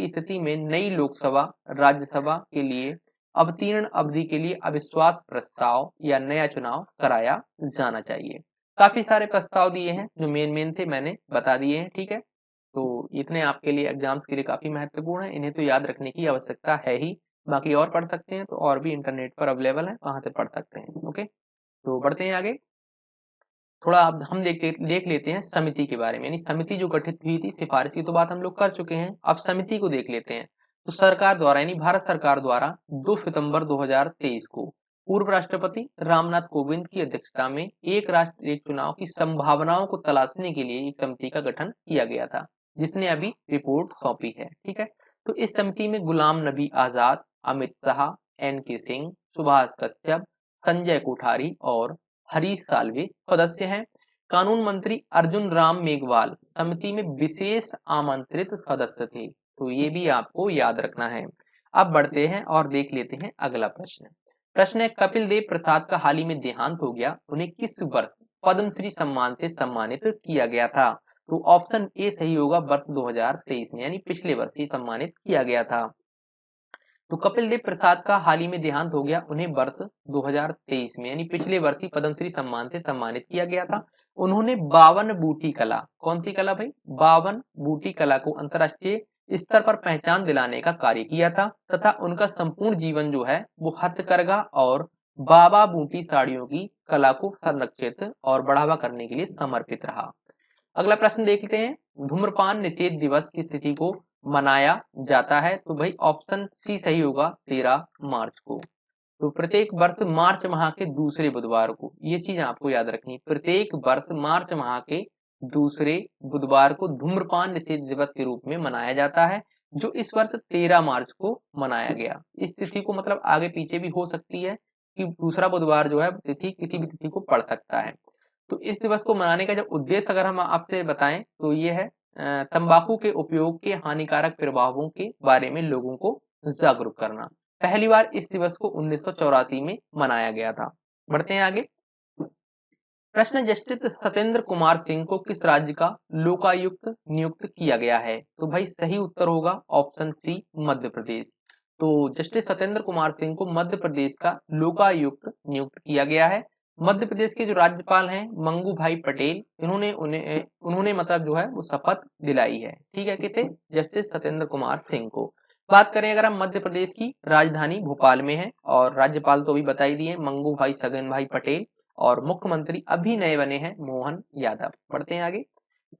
स्थिति में नई लोकसभा राज्यसभा के लिए अवतीर्ण अवधि के लिए अविश्वास प्रस्ताव या नया चुनाव कराया जाना चाहिए। काफी सारे प्रस्ताव दिए हैं, जो मेन थे मैंने बता दिए हैं। ठीक है, तो इतने आपके लिए एग्जाम्स के लिए काफी महत्वपूर्ण है, इन्हें तो याद रखने की आवश्यकता है ही। बाकी और पढ़ सकते हैं तो और भी इंटरनेट पर अवेलेबल है, वहां से पढ़ सकते हैं। ओके, तो बढ़ते हैं आगे। थोड़ा अब हम देख लेते हैं समिति के बारे में, यानी समिति जो गठित हुई थी, सिफारिश की तो बात हम लोग कर चुके हैं, अब समिति को देख लेते हैं। तो सरकार द्वारा यानी भारत सरकार द्वारा 2 सितंबर 2023 को पूर्व राष्ट्रपति रामनाथ कोविंद की अध्यक्षता में एक राष्ट्र एक चुनाव की संभावनाओं को तलाशने के लिए एक समिति का गठन किया गया था, जिसने अभी रिपोर्ट सौंपी है। ठीक है, तो इस समिति में गुलाम नबी आजाद, अमित शाह, NK सिंह, सुभाष कश्यप, संजय कोठारी और हरीश साल्वे सदस्य हैं। कानून मंत्री अर्जुन राम मेघवाल समिति में विशेष आमंत्रित सदस्य थे, तो ये भी आपको याद रखना है। अब बढ़ते हैं और देख लेते हैं अगला प्रश्न। प्रश्न है, कपिल देव प्रसाद का हाल ही में देहांत हो गया, उन्हें किस वर्ष पद्मश्री सम्मान से सम्मानित किया गया था? तो ऑप्शन ए सही होगा, वर्ष 2023 में, यानी पिछले वर्ष ही सम्मानित किया गया था। तो कपिल देव प्रसाद का हाल ही में देहांत हो गया, उन्हें वर्ष 2023 में यानी पिछले वर्ष ही पद्मश्री सम्मान से सम्मानित किया गया था। उन्होंने 52 बूटी कला, कौन सी कला भाई? 52 बूटी कला को अंतरराष्ट्रीय स्तर पर पहचान दिलाने का कार्य किया था तथा उनका संपूर्ण जीवन जो है वो हथकरघा और बाबा बूटी साड़ियों की कला को संरक्षित और बढ़ावा करने के लिए समर्पित रहा। अगला प्रश्न देखते हैं, धूम्रपान निषेध दिवस की तिथि को मनाया जाता है? तो भाई ऑप्शन सी सही होगा, 13 मार्च को। तो प्रत्येक वर्ष मार्च माह के दूसरे बुधवार को, ये चीज आपको याद रखनी है, प्रत्येक वर्ष मार्च माह के दूसरे बुधवार को धूम्रपान निषेध दिवस के रूप में मनाया जाता है, जो इस वर्ष 13 मार्च को मनाया गया। इस तिथि को मतलब आगे पीछे भी हो सकती है कि दूसरा बुधवार जो है तिथि किसी भी तिथि को पड़ सकता है। तो इस दिवस को मनाने का जो उद्देश्य अगर हम आपसे बताएं तो ये है तंबाकू के उपयोग के हानिकारक प्रभावों के बारे में लोगों को जागरूक करना। पहली बार इस दिवस को 1984 में मनाया गया था। बढ़ते हैं आगे। प्रश्न, जस्टिस सत्येंद्र कुमार सिंह को किस राज्य का लोकायुक्त नियुक्त किया गया है? तो भाई सही उत्तर होगा ऑप्शन सी, मध्य प्रदेश। तो जस्टिस सत्येंद्र कुमार सिंह को मध्य प्रदेश का लोकायुक्त नियुक्त किया गया है। मध्य प्रदेश के जो राज्यपाल हैं मंगू भाई पटेल, उन्होंने मतलब जो है वो शपथ दिलाई है। ठीक है, किसे? जस्टिस सत्येंद्र कुमार सिंह को। बात करें अगर हम मध्य प्रदेश की राजधानी भोपाल में है और राज्यपाल तो अभी बता ही दिए, मंगू भाई सगन भाई पटेल, और मुख्यमंत्री अभी नए बने हैं मोहन यादव। बढ़ते हैं आगे।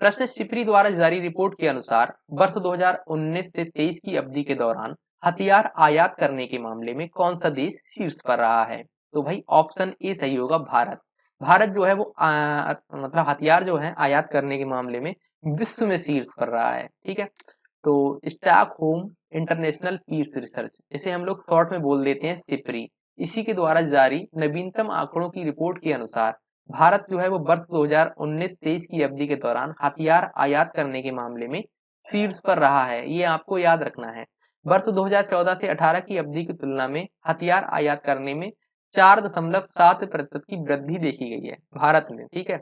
प्रश्न, सिपरी द्वारा जारी रिपोर्ट के अनुसार वर्ष 2019 से 23 की अवधि के दौरान हथियार आयात करने के मामले में कौन सा देश शीर्ष पर रहा है? तो भाई ऑप्शन ए सही होगा, भारत। भारत जो है वो मतलब हथियार जो है आयात करने के मामले में विश्व में शीर्ष पर रहा है। ठीक है, तो स्टॉकहोम इंटरनेशनल पीस रिसर्च, इसे हम लोग शॉर्ट में बोल देते हैं सिपरी, इसी के द्वारा जारी नवीनतम आंकड़ों की रिपोर्ट के अनुसार भारत जो है वो वर्ष 2019-23 की अवधि के दौरान हथियार आयात करने के मामले में शीर्ष पर रहा है। ये आपको याद रखना है। वर्ष 2014 से 18 की अवधि की तुलना में हथियार आयात करने में 4.7% की वृद्धि देखी गई है भारत में। ठीक है,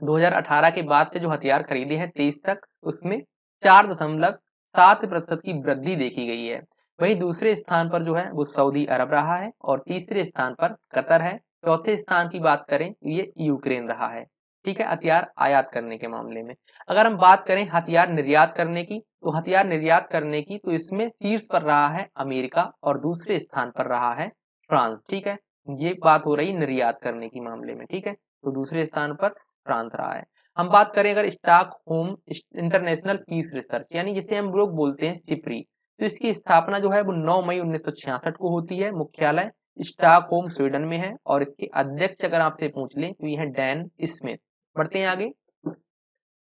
2018 के बाद से जो हथियार खरीदे हैं 23 तक, उसमें 4.7% की वृद्धि देखी गई है। वहीं दूसरे स्थान पर जो है वो सऊदी अरब रहा है और तीसरे स्थान पर कतर है। चौथे स्थान की बात करें तो ये यूक्रेन रहा है। ठीक है, हथियार आयात करने के मामले में। अगर हम बात करें हथियार निर्यात करने की, तो हथियार निर्यात करने की तो इसमें शीर्ष पर रहा है अमेरिका और दूसरे स्थान पर रहा है फ्रांस। ठीक है, ये बात हो रही निर्यात करने की मामले में। ठीक है, तो दूसरे स्थान पर फ्रांस रहा है। हम बात करें अगर स्टॉकहोम इंटरनेशनल पीस रिसर्च, यानी जिसे हम लोग बोलते हैं सिपरी, तो इसकी स्थापना जो है वो 9 मई 1966 को होती है। मुख्यालय स्टॉकहोम स्वीडन में है और इसके अध्यक्ष अगर आपसे पूछ लें तो ये है डैन स्मिथ। बढ़ते हैं आगे।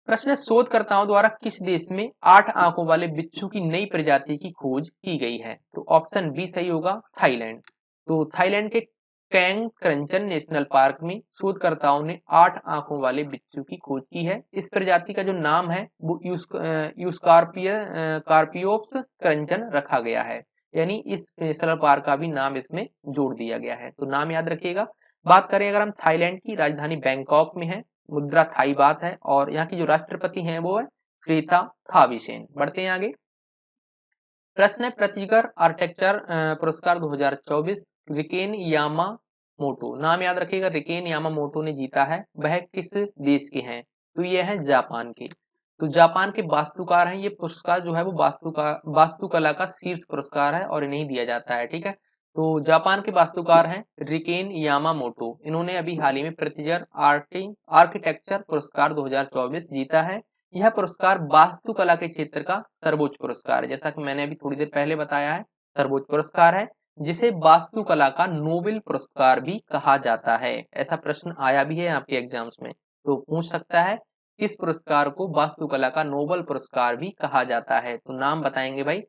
प्रश्न, शोधकर्ताओं द्वारा किस देश में 8 आंखों वाले बिच्छू की नई प्रजाति की खोज की गई है? तो ऑप्शन बी सही होगा, थाईलैंड। तो थाईलैंड के कैंग क्रंचन नेशनल पार्क में शोधकर्ताओं ने 8 आंखों वाले बिच्छू की खोज की है। इस प्रजाति का जो नाम है वो कार्पियोप्स क्रंचन रखा गया है, यानी इस नेशनल पार्क का भी नाम इसमें जोड़ दिया गया है, तो नाम याद रखिएगा। बात करें अगर हम थाईलैंड की राजधानी बैंकॉक में है, मुद्रा थाई बात है और यहाँ की जो राष्ट्रपति हैं वो है श्रीता थाविसेन। बढ़ते हैं आगे। प्रश्न है, प्रतिगर आर्किटेक्चर पुरस्कार 2024 रिकेन यामामोटो, नाम याद रखिएगा, रिकेन यामामोटो ने जीता है, वह किस देश के हैं? तो ये है जापान के। तो जापान के वास्तुकार हैं। ये पुरस्कार जो है वो वास्तुकला का शीर्ष पुरस्कार है और इन्हें दिया जाता है। ठीक है, तो जापान के वास्तुकार हैं रिकेन यामामोटो। इन्होंने अभी हाल ही में प्रतिगर आर्किटेक्चर पुरस्कार 2024 जीता है। यह पुरस्कार वास्तुकला के क्षेत्र का सर्वोच्च पुरस्कार है, जैसा कि मैंने अभी थोड़ी देर पहले बताया है, सर्वोच्च पुरस्कार है, जिसे वास्तुकला का नोबेल पुरस्कार भी कहा जाता है। ऐसा प्रश्न आया भी है आपके एग्जाम्स में, तो पूछ सकता है किस पुरस्कार को वास्तुकला का नोबेल पुरस्कार भी कहा जाता है। तो नाम बताएंगे भाई,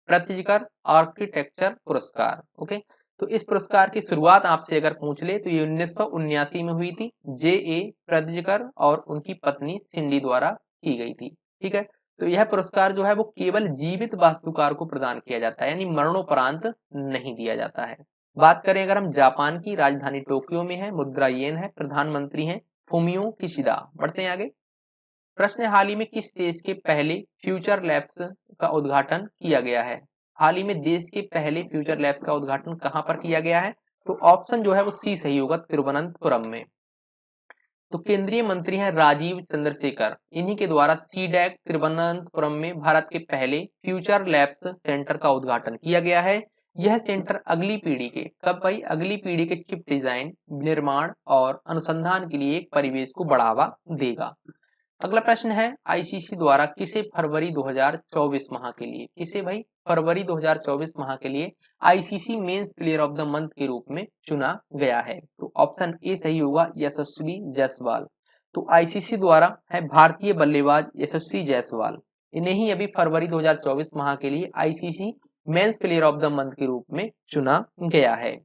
प्रित्ज़कर आर्किटेक्चर पुरस्कार। ओके, तो इस पुरस्कार की शुरुआत आपसे अगर पूछ ले तो ये 1979 में हुई थी, J.A. प्रित्ज़कर और उनकी पत्नी सिंडी द्वारा की गई थी। ठीक है, तो यह पुरस्कार जो है वो केवल जीवित वास्तुकार को प्रदान किया जाता है, यानी मरणोपरांत नहीं दिया जाता है। बात करें अगर हम जापान की, राजधानी टोक्यो में है, मुद्रा येन है, प्रधानमंत्री हैं फुमियो किशिदा। बढ़ते हैं आगे। प्रश्न है, हाल ही में किस देश के पहले फ्यूचर लैब्स का उद्घाटन किया गया है? हाल ही में देश के पहले फ्यूचर लैब्स का उद्घाटन कहां पर किया गया है? तो ऑप्शन जो है वो सी सही होगा, तिरुवनंतपुरम में। तो केंद्रीय मंत्री हैं राजीव चंद्रशेखर, इन्हीं के द्वारा सीडैक तिरुवनंतपुरम में भारत के पहले फ्यूचर लैब्स सेंटर का उद्घाटन किया गया है। यह सेंटर अगली पीढ़ी के, कब भाई, अगली पीढ़ी के चिप डिजाइन, निर्माण और अनुसंधान के लिए एक परिवेश को बढ़ावा देगा। अगला प्रश्न है, आईसीसी द्वारा किसे फरवरी 2024 माह के लिए, किसे भाई फरवरी 2024 माह के लिए ICC men's player of the month के रूप में चुना गया है? तो ऑप्शन ए सही होगा, यशस्वी जायसवाल। तो आईसीसी द्वारा है भारतीय बल्लेबाज यशस्वी जायसवाल, इन्हें ही अभी फरवरी 2024 माह के लिए ICC men's player of the month के रूप में चुना गया है।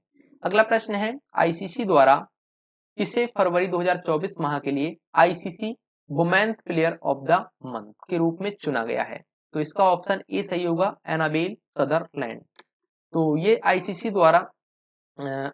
अगला प्रश्न है, आईसीसी द्वारा किसे फरवरी 2024 माह के लिए ICC women's player of the month के रूप में चुना गया है? तो इसका ऑप्शन ए सही होगा, एनाबेल सदरलैंड। तो ये आईसीसी द्वारा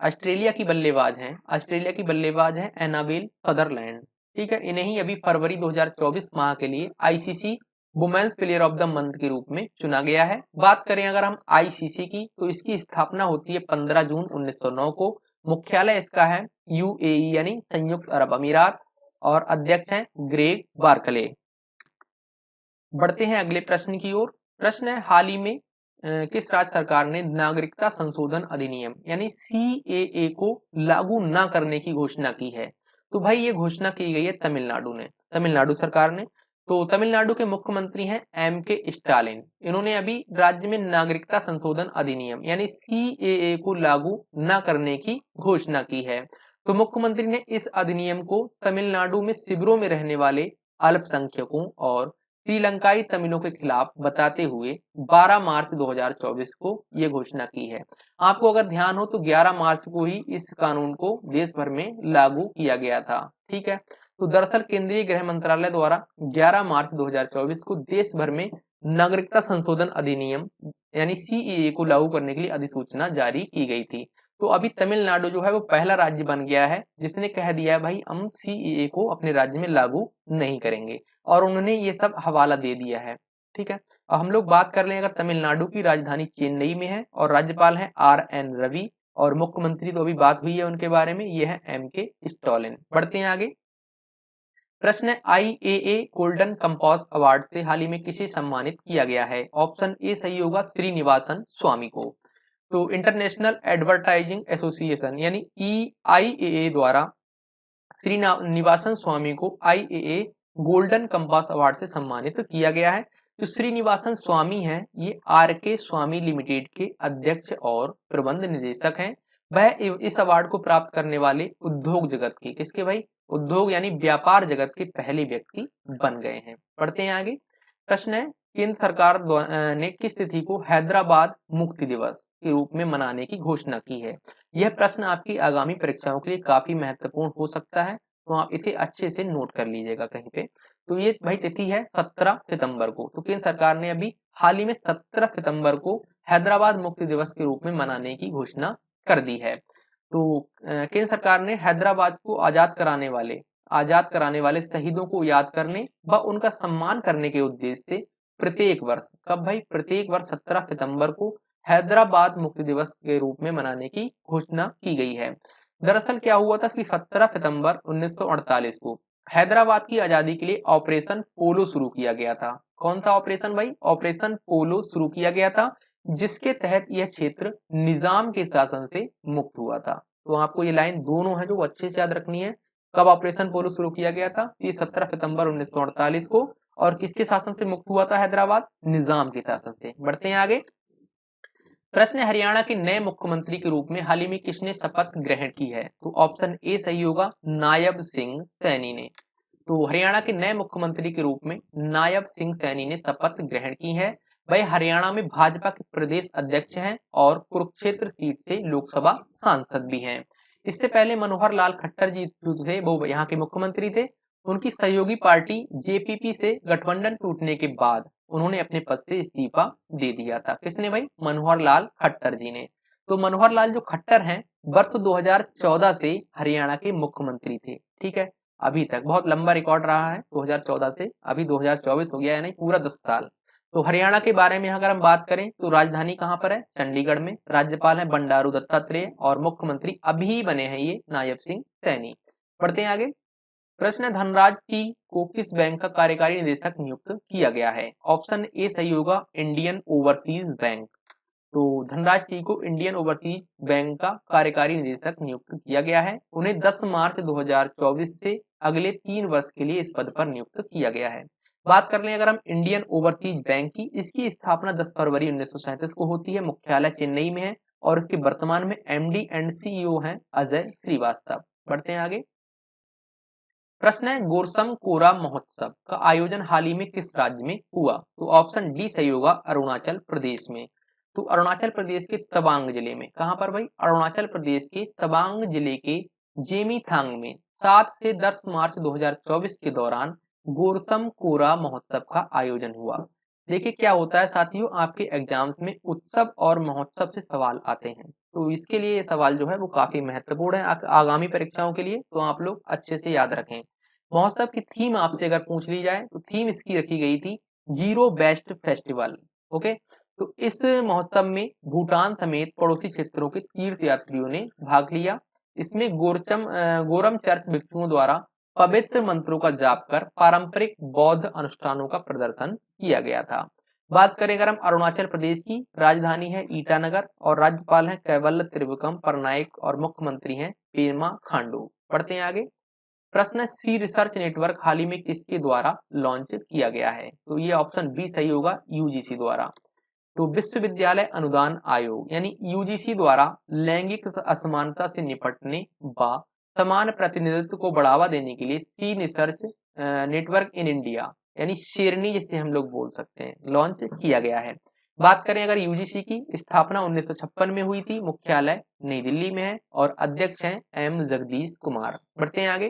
ऑस्ट्रेलिया की बल्लेबाज हैं, ऑस्ट्रेलिया की बल्लेबाज हैं एनाबेल सदरलैंड। ठीक है, इन्हें ही अभी फरवरी 2024 माह के लिए ICC women's player of the month के रूप में चुना गया है। बात करें अगर हम आईसीसी की, तो इसकी स्थापना होती है 15 जून 1909 को। मुख्यालय इसका है यूएई यानी संयुक्त अरब अमीरात, और अध्यक्ष हैं ग्रेग बार्कले। बढ़ते हैं अगले प्रश्न की ओर। प्रश्न है, हाल ही में किस राज्य सरकार ने नागरिकता संशोधन अधिनियम यानी सीएए को लागू न करने की घोषणा की है? तो भाई ये घोषणा की गई है तमिलनाडु ने, तमिलनाडु सरकार ने। तो तमिलनाडु के मुख्यमंत्री हैं एम.के. स्टालिन, इन्होंने अभी राज्य में नागरिकता संशोधन अधिनियम यानी सीएए को लागू न करने की घोषणा की है। तो मुख्यमंत्री ने इस अधिनियम को तमिलनाडु में शिविरों में रहने वाले अल्पसंख्यकों और श्रीलंकाई तमिलों के खिलाफ बताते हुए 12 मार्च 2024 को यह घोषणा की है। आपको अगर ध्यान हो तो 11 मार्च को ही इस कानून को देश भर में लागू किया गया था। ठीक है, तो दरअसल केंद्रीय गृह मंत्रालय द्वारा 11 मार्च 2024 को देश भर में नागरिकता संशोधन अधिनियम यानी सीएए को लागू करने के लिए अधिसूचना जारी की गई थी। तो अभी तमिलनाडु जो है वो पहला राज्य बन गया है जिसने कह दिया है भाई हम सीएए को अपने राज्य में लागू नहीं करेंगे, और उन्होंने ये सब हवाला दे दिया है। ठीक है, अब हम लोग बात कर लें अगर तमिलनाडु की, राजधानी चेन्नई में है और राज्यपाल है आर.एन. रवि, और मुख्यमंत्री तो अभी बात हुई है उनके बारे में, ये है एम.के. स्टालिन। बढ़ते हैं आगे। प्रश्न है, आईएए गोल्डन कंपास अवार्ड से हाल ही में किसे सम्मानित किया गया है? ऑप्शन ए सही होगा, श्रीनिवासन स्वामी को। तो इंटरनेशनल एडवर्टाइजिंग एसोसिएशन यानी आईएए द्वारा श्रीनिवासन स्वामी को आईएए गोल्डन कंपास अवार्ड से सम्मानित किया गया है। जो श्रीनिवासन स्वामी हैं ये आरके स्वामी लिमिटेड के अध्यक्ष और प्रबंध निदेशक हैं। वह इस अवार्ड को प्राप्त करने वाले उद्योग जगत के, किसके भाई, उद्योग यानी व्यापार जगत के पहले व्यक्ति बन गए हैं। पढ़ते हैं आगे। प्रश्न है, केंद्र सरकार ने किस तिथि को हैदराबाद मुक्ति दिवस के रूप में मनाने की घोषणा की है? यह प्रश्न आपकी आगामी परीक्षाओं के लिए काफी महत्वपूर्ण हो सकता है, तो आप इसे अच्छे से नोट कर लीजिएगा कहीं पे। तो ये भाई तिथि है 17 सितंबर को। तो केंद्र सरकार ने अभी हाल ही में 17 सितंबर को हैदराबाद मुक्ति दिवस के रूप में मनाने की घोषणा कर दी है। तो केंद्र सरकार ने हैदराबाद को आजाद कराने वाले शहीदों को याद करने व उनका सम्मान करने के उद्देश्य से प्रत्येक वर्ष, कब भाई, प्रत्येक वर्ष 17 सितंबर को हैदराबाद मुक्ति दिवस के रूप में मनाने की घोषणा की गई है। दरअसल क्या हुआ था कि 17 सितंबर 1948 को हैदराबाद की आजादी के लिए ऑपरेशन पोलो शुरू किया गया था। कौन सा ऑपरेशन भाई? ऑपरेशन पोलो शुरू किया गया था, जिसके तहत यह क्षेत्र निजाम के शासन से मुक्त हुआ था। तो आपको ये लाइन दोनों है जो अच्छे से याद रखनी है। कब ऑपरेशन पोलो शुरू किया गया था? ये 17 सितंबर 1948 को, और किसके शासन से मुक्त हुआ था हैदराबाद? निजाम के शासन से। बढ़ते हैं आगे। प्रश्न, हरियाणा के नए मुख्यमंत्री के रूप में हाल ही में किसने शपथ ग्रहण की है? तो ऑप्शन ए सही होगा, नायब सिंह सैनी ने। तो हरियाणा के नए मुख्यमंत्री के रूप में नायब सिंह सैनी ने शपथ ग्रहण की है। वह हरियाणा में भाजपा के प्रदेश अध्यक्ष हैं और कुरुक्षेत्र सीट से लोकसभा सांसद भी हैं। इससे पहले मनोहर लाल खट्टर जी जो थे वो यहाँ के मुख्यमंत्री थे। उनकी सहयोगी पार्टी जेपीपी से गठबंधन टूटने के बाद उन्होंने अपने पद से इस्तीफा दे दिया था। किसने भाई? मनोहर लाल खट्टर जी ने। तो मनोहर लाल जो खट्टर हैं वर्ष 2014 से हरियाणा के मुख्यमंत्री थे। ठीक है, अभी तक बहुत लंबा रिकॉर्ड रहा है। 2014 से अभी 2024 हो गया है, नहीं पूरा 10 साल। तो हरियाणा के बारे में अगर हम बात करें तो राजधानी कहां पर है? चंडीगढ़ में। राज्यपाल है बंडारू दत्तात्रेय और मुख्यमंत्री अभी बने हैं ये नायब सिंह सैनी। बढ़ते हैं आगे। प्रश्न, धनराज टी को किस बैंक का कार्यकारी निदेशक नियुक्त किया गया है? ऑप्शन ए सही होगा, इंडियन ओवरसीज बैंक। तो धनराज टी को इंडियन ओवरसीज बैंक का कार्यकारी निदेशक नियुक्त किया गया है। उन्हें 10 मार्च 2024 से अगले 3 वर्ष के लिए इस पद पर नियुक्त किया गया है। बात कर लें अगर हम इंडियन ओवरसीज बैंक की, इसकी स्थापना 10 फरवरी 1937 को होती है। मुख्यालय चेन्नई में है और इसके वर्तमान में एमडी एंड सीईओ हैं अजय श्रीवास्तव। बढ़ते हैं आगे। प्रश्न है, गोरसम कोरा महोत्सव का आयोजन हाल ही में किस राज्य में हुआ? तो ऑप्शन डी सही होगा, अरुणाचल प्रदेश में। तो अरुणाचल प्रदेश के तवांग जिले में। कहां पर भाई? अरुणाचल प्रदेश के तवांग जिले के जेमीथांग में 7 से 10 मार्च 2024 के दौरान गोरसम कोरा महोत्सव का आयोजन हुआ। देखिए क्या होता है साथियों, आपके एग्जाम्स में उत्सव और महोत्सव से सवाल आते हैं, तो इसके लिए ये सवाल जो है वो काफी महत्वपूर्ण है आगामी परीक्षाओं के लिए, तो आप लोग अच्छे से याद रखें। महोत्सव की थीम आपसे अगर पूछ ली जाए तो थीम इसकी रखी गई थी जीरो बेस्ट फेस्टिवल। ओके, तो इस महोत्सव में भूटान समेत पड़ोसी क्षेत्रों के तीर्थ यात्रियों ने भाग लिया। इसमें गोरम चर्च भिक्षुओं द्वारा पवित्र मंत्रों का जाप कर पारंपरिक बौद्ध अनुष्ठानों का प्रदर्शन किया गया था। बात करें अगर हम अरुणाचल प्रदेश की, राजधानी है ईटानगर और राज्यपाल है कैवल्य त्रिविक्रम परनायक और मुख्यमंत्री हैं पेमा खांडू। पढ़ते हैं आगे। प्रश्न, सी रिसर्च नेटवर्क हाल ही में किसके द्वारा लॉन्च किया गया है? तो ये ऑप्शन बी सही होगा, यूजीसी द्वारा। तो विश्वविद्यालय अनुदान आयोग यानी यूजीसी द्वारा लैंगिक असमानता से निपटने व समान प्रतिनिधित्व को बढ़ावा देने के लिए सी रिसर्च नेटवर्क इन इंडिया यानी शेरनी जिसे हम लोग बोल सकते हैं, लॉन्च किया गया है। बात करें अगर यूजीसी की, स्थापना 1956 में हुई थी, मुख्यालय नई दिल्ली में है और अध्यक्ष हैं एम जगदीश कुमार। बढ़ते हैं आगे।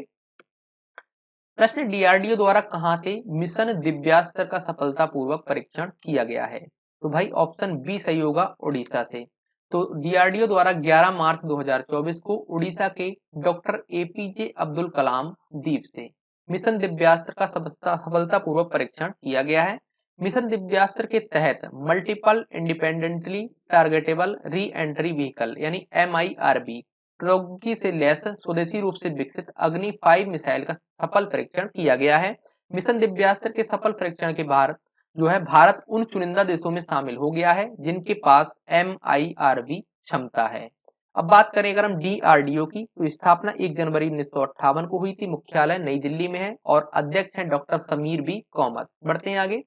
प्रश्न, डीआरडीओ द्वारा कहां से मिशन दिव्यास्त्र का सफलतापूर्वक परीक्षण किया गया है? तो भाई ऑप्शन बी सही होगा, उड़ीसा से। तो डीआरडीओ द्वारा 11 मार्च 2024 को उड़ीसा के डॉक्टर एपीजे अब्दुल कलाम द्वीप से मिशन दिव्यास्त्र का सफलतापूर्वक परीक्षण किया गया है। मिशन दिव्यास्त्र के तहत multiple independently targetable re entry vehicle यानी MIRV प्रौद्योगिकी से लैस स्वदेशी रूप से विकसित अग्नि 5 मिसाइल का सफल परीक्षण किया गया है। मिशन दिव्यास्त्र के सफल परीक्षण के बाद जो है भारत उन चुनिंदा देशों में शामिल हो गया है जिनके पास MIRV क्षमता है। अब बात करें अगर हम डीआरडीओ की, तो स्थापना 1 जनवरी 1958 को हुई थी, मुख्यालय नई दिल्ली में है और अध्यक्ष हैं डॉक्टर समीर बी कौमत। बढ़ते हैं आगे।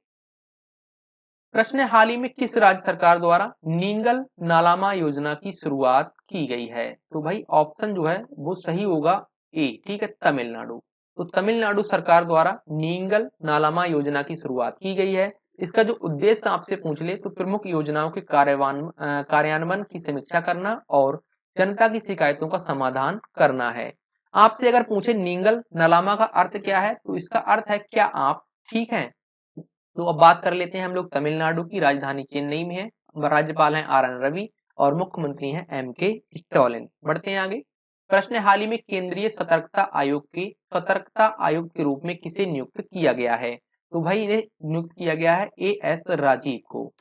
प्रश्न, हाल ही में किस राज्य सरकार द्वारा नींगल नालामा योजना की शुरुआत की गई है? तो भाई ऑप्शन जो है वो सही होगा ए, ठीक है, तमिलनाडु। तो तमिलनाडु सरकार द्वारा नींगल नालामा योजना की शुरुआत की गई है। इसका जो उद्देश्य आपसे पूछ ले तो प्रमुख योजनाओं के कार्यान्वयन की समीक्षा करना और जनता की शिकायतों का समाधान करना है। आपसे अगर पूछे नींगल नालामा का अर्थ क्या है, तो इसका अर्थ है क्या आप ठीक हैं। तो अब बात कर लेते हैं हम लोग तमिलनाडु की, राजधानी चेन्नई में है, राज्यपाल हैं RN रवि और मुख्यमंत्री हैं MK स्टालिन। बढ़ते हैं आगे। प्रश्न, हाल ही में केंद्रीय सतर्कता आयुक्त के रूप में किसे नियुक्त किया गया है? तो भाई इन्हें नियुक्त किया गया है AS राजीव को।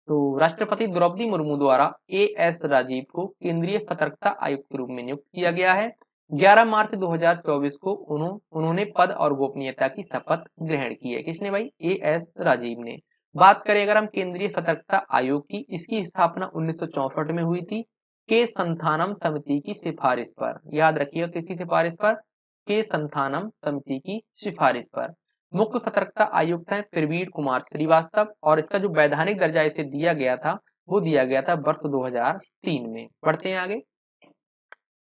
तो राष्ट्रपति द्रौपदी मुर्मू द्वारा AS राजीव को केंद्रीय सतर्कता आयुक्त के रूप में नियुक्त किया गया है। 11 मार्च 2024 को उन्होंने पद और गोपनीयता की शपथ ग्रहण की है। किसने भाई? AS राजीव ने। बात करें अगर हम केंद्रीय सतर्कता आयोग की, इसकी स्थापना 1964 में हुई थी के संथानम समिति की सिफारिश पर। याद रखिएगा किसकी सिफारिश पर? के संथानम समिति की सिफारिश पर। मुख्य सतर्कता आयुक्त हैं प्रवीण कुमार श्रीवास्तव और इसका जो वैधानिक दर्जा इसे दिया गया था वो दिया गया था वर्ष 2003 में। बढ़ते हैं आगे।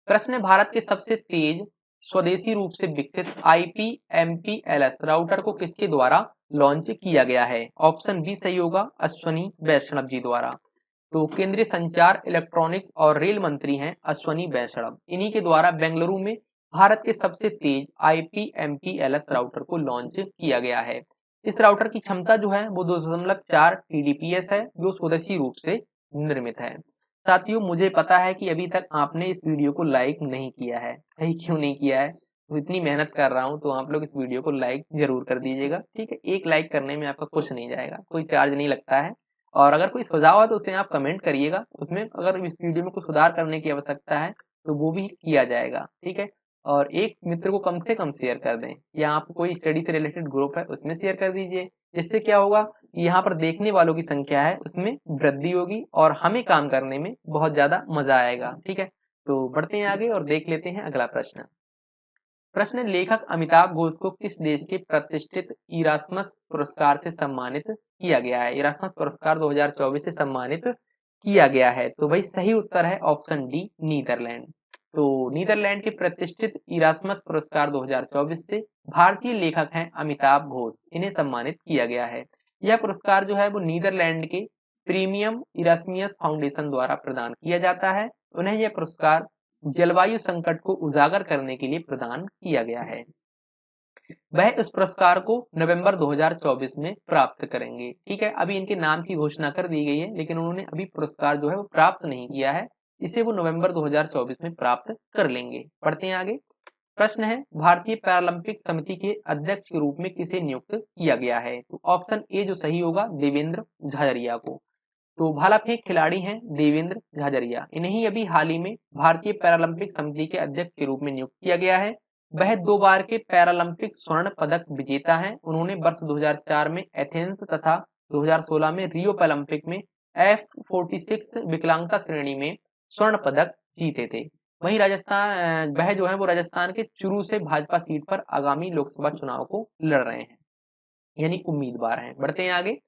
प्रश्न है, भारत के सबसे तेज स्वदेशी रूप से विकसित IP-MPLS राउटर को किसके द्वारा लॉन्च किया गया है? ऑप्शन बी सही होगा, अश्वनी वैष्णव जी द्वारा। तो केंद्रीय संचार, इलेक्ट्रॉनिक्स और रेल मंत्री हैं अश्वनी वैष्णव। इन्हीं के द्वारा बेंगलुरु में भारत के सबसे तेज IP-MPLS राउटर को लॉन्च किया गया है। इस राउटर की क्षमता जो है वो 2.4 TDPS है, जो स्वदेशी रूप से निर्मित है। साथियों, मुझे पता है कि अभी तक आपने इस वीडियो को लाइक नहीं किया है। भाई क्यों नहीं किया है? तो इतनी मेहनत कर रहा हूं तो आप लोग इस वीडियो को लाइक जरूर कर दीजिएगा, ठीक है। एक लाइक करने में आपका कुछ नहीं जाएगा, कोई चार्ज नहीं लगता है। और अगर कोई सुझाव है तो उसे आप कमेंट करिएगा, उसमें अगर इस वीडियो में कुछ सुधार करने की आवश्यकता है तो वो भी किया जाएगा, ठीक है। और एक मित्र को कम से कम शेयर कर दें, या आप कोई स्टडी से रिलेटेड ग्रुप है उसमें शेयर कर दीजिए। जिससे क्या होगा, यहाँ पर देखने वालों की संख्या है उसमें वृद्धि होगी और हमें काम करने में बहुत ज्यादा मजा आएगा, ठीक है। तो बढ़ते हैं आगे और देख लेते हैं अगला प्रश्न। प्रश्न, लेखक अमिताभ घोष को किस देश के प्रतिष्ठित इरास्मस पुरस्कार से सम्मानित किया गया है? इरास्मस पुरस्कार 2024 से सम्मानित किया गया है। तो भाई सही उत्तर है ऑप्शन डी, नीदरलैंड। तो नीदरलैंड के प्रतिष्ठित इरास्मस पुरस्कार 2024 से भारतीय लेखक हैं अमिताभ घोष, इन्हें सम्मानित किया गया है। यह पुरस्कार जो है वो नीदरलैंड के प्रीमियम इरास्मियस फाउंडेशन द्वारा प्रदान किया जाता है। उन्हें यह पुरस्कार जलवायु संकट को उजागर करने के लिए प्रदान किया गया है। वह इस पुरस्कार को नवंबर 2024 में प्राप्त करेंगे, ठीक है। अभी इनके नाम की घोषणा कर दी गई है, लेकिन उन्होंने अभी पुरस्कार जो है वो प्राप्त नहीं किया है। इसे वो नवंबर 2024 में प्राप्त कर लेंगे। पढ़ते हैं आगे। प्रश्न है, भारतीय पैरालंपिक समिति के अध्यक्ष के रूप में किसे नियुक्त किया गया है? तो ऑप्शन ए जो सही होगा, देवेंद्र झाझरिया को। तो भाला फेंक खिलाड़ी हैं देवेंद्र झाझरिया, इन्हें अभी हाल ही में भारतीय पैरालंपिक समिति के अध्यक्ष के रूप में नियुक्त किया गया है। वह 2 बार के पैरालंपिक स्वर्ण पदक विजेता हैं। उन्होंने वर्ष 2004 में एथेंस तथा 2016 में रियो ओलंपिक में F46 विकलांगता श्रेणी में स्वर्ण पदक जीते थे। वहीं राजस्थान वह जो है वो राजस्थान के चुरू से भाजपा सीट पर आगामी लोकसभा चुनाव को लड़ रहे हैं, यानी उम्मीदवार हैं। बढ़ते हैं आगे।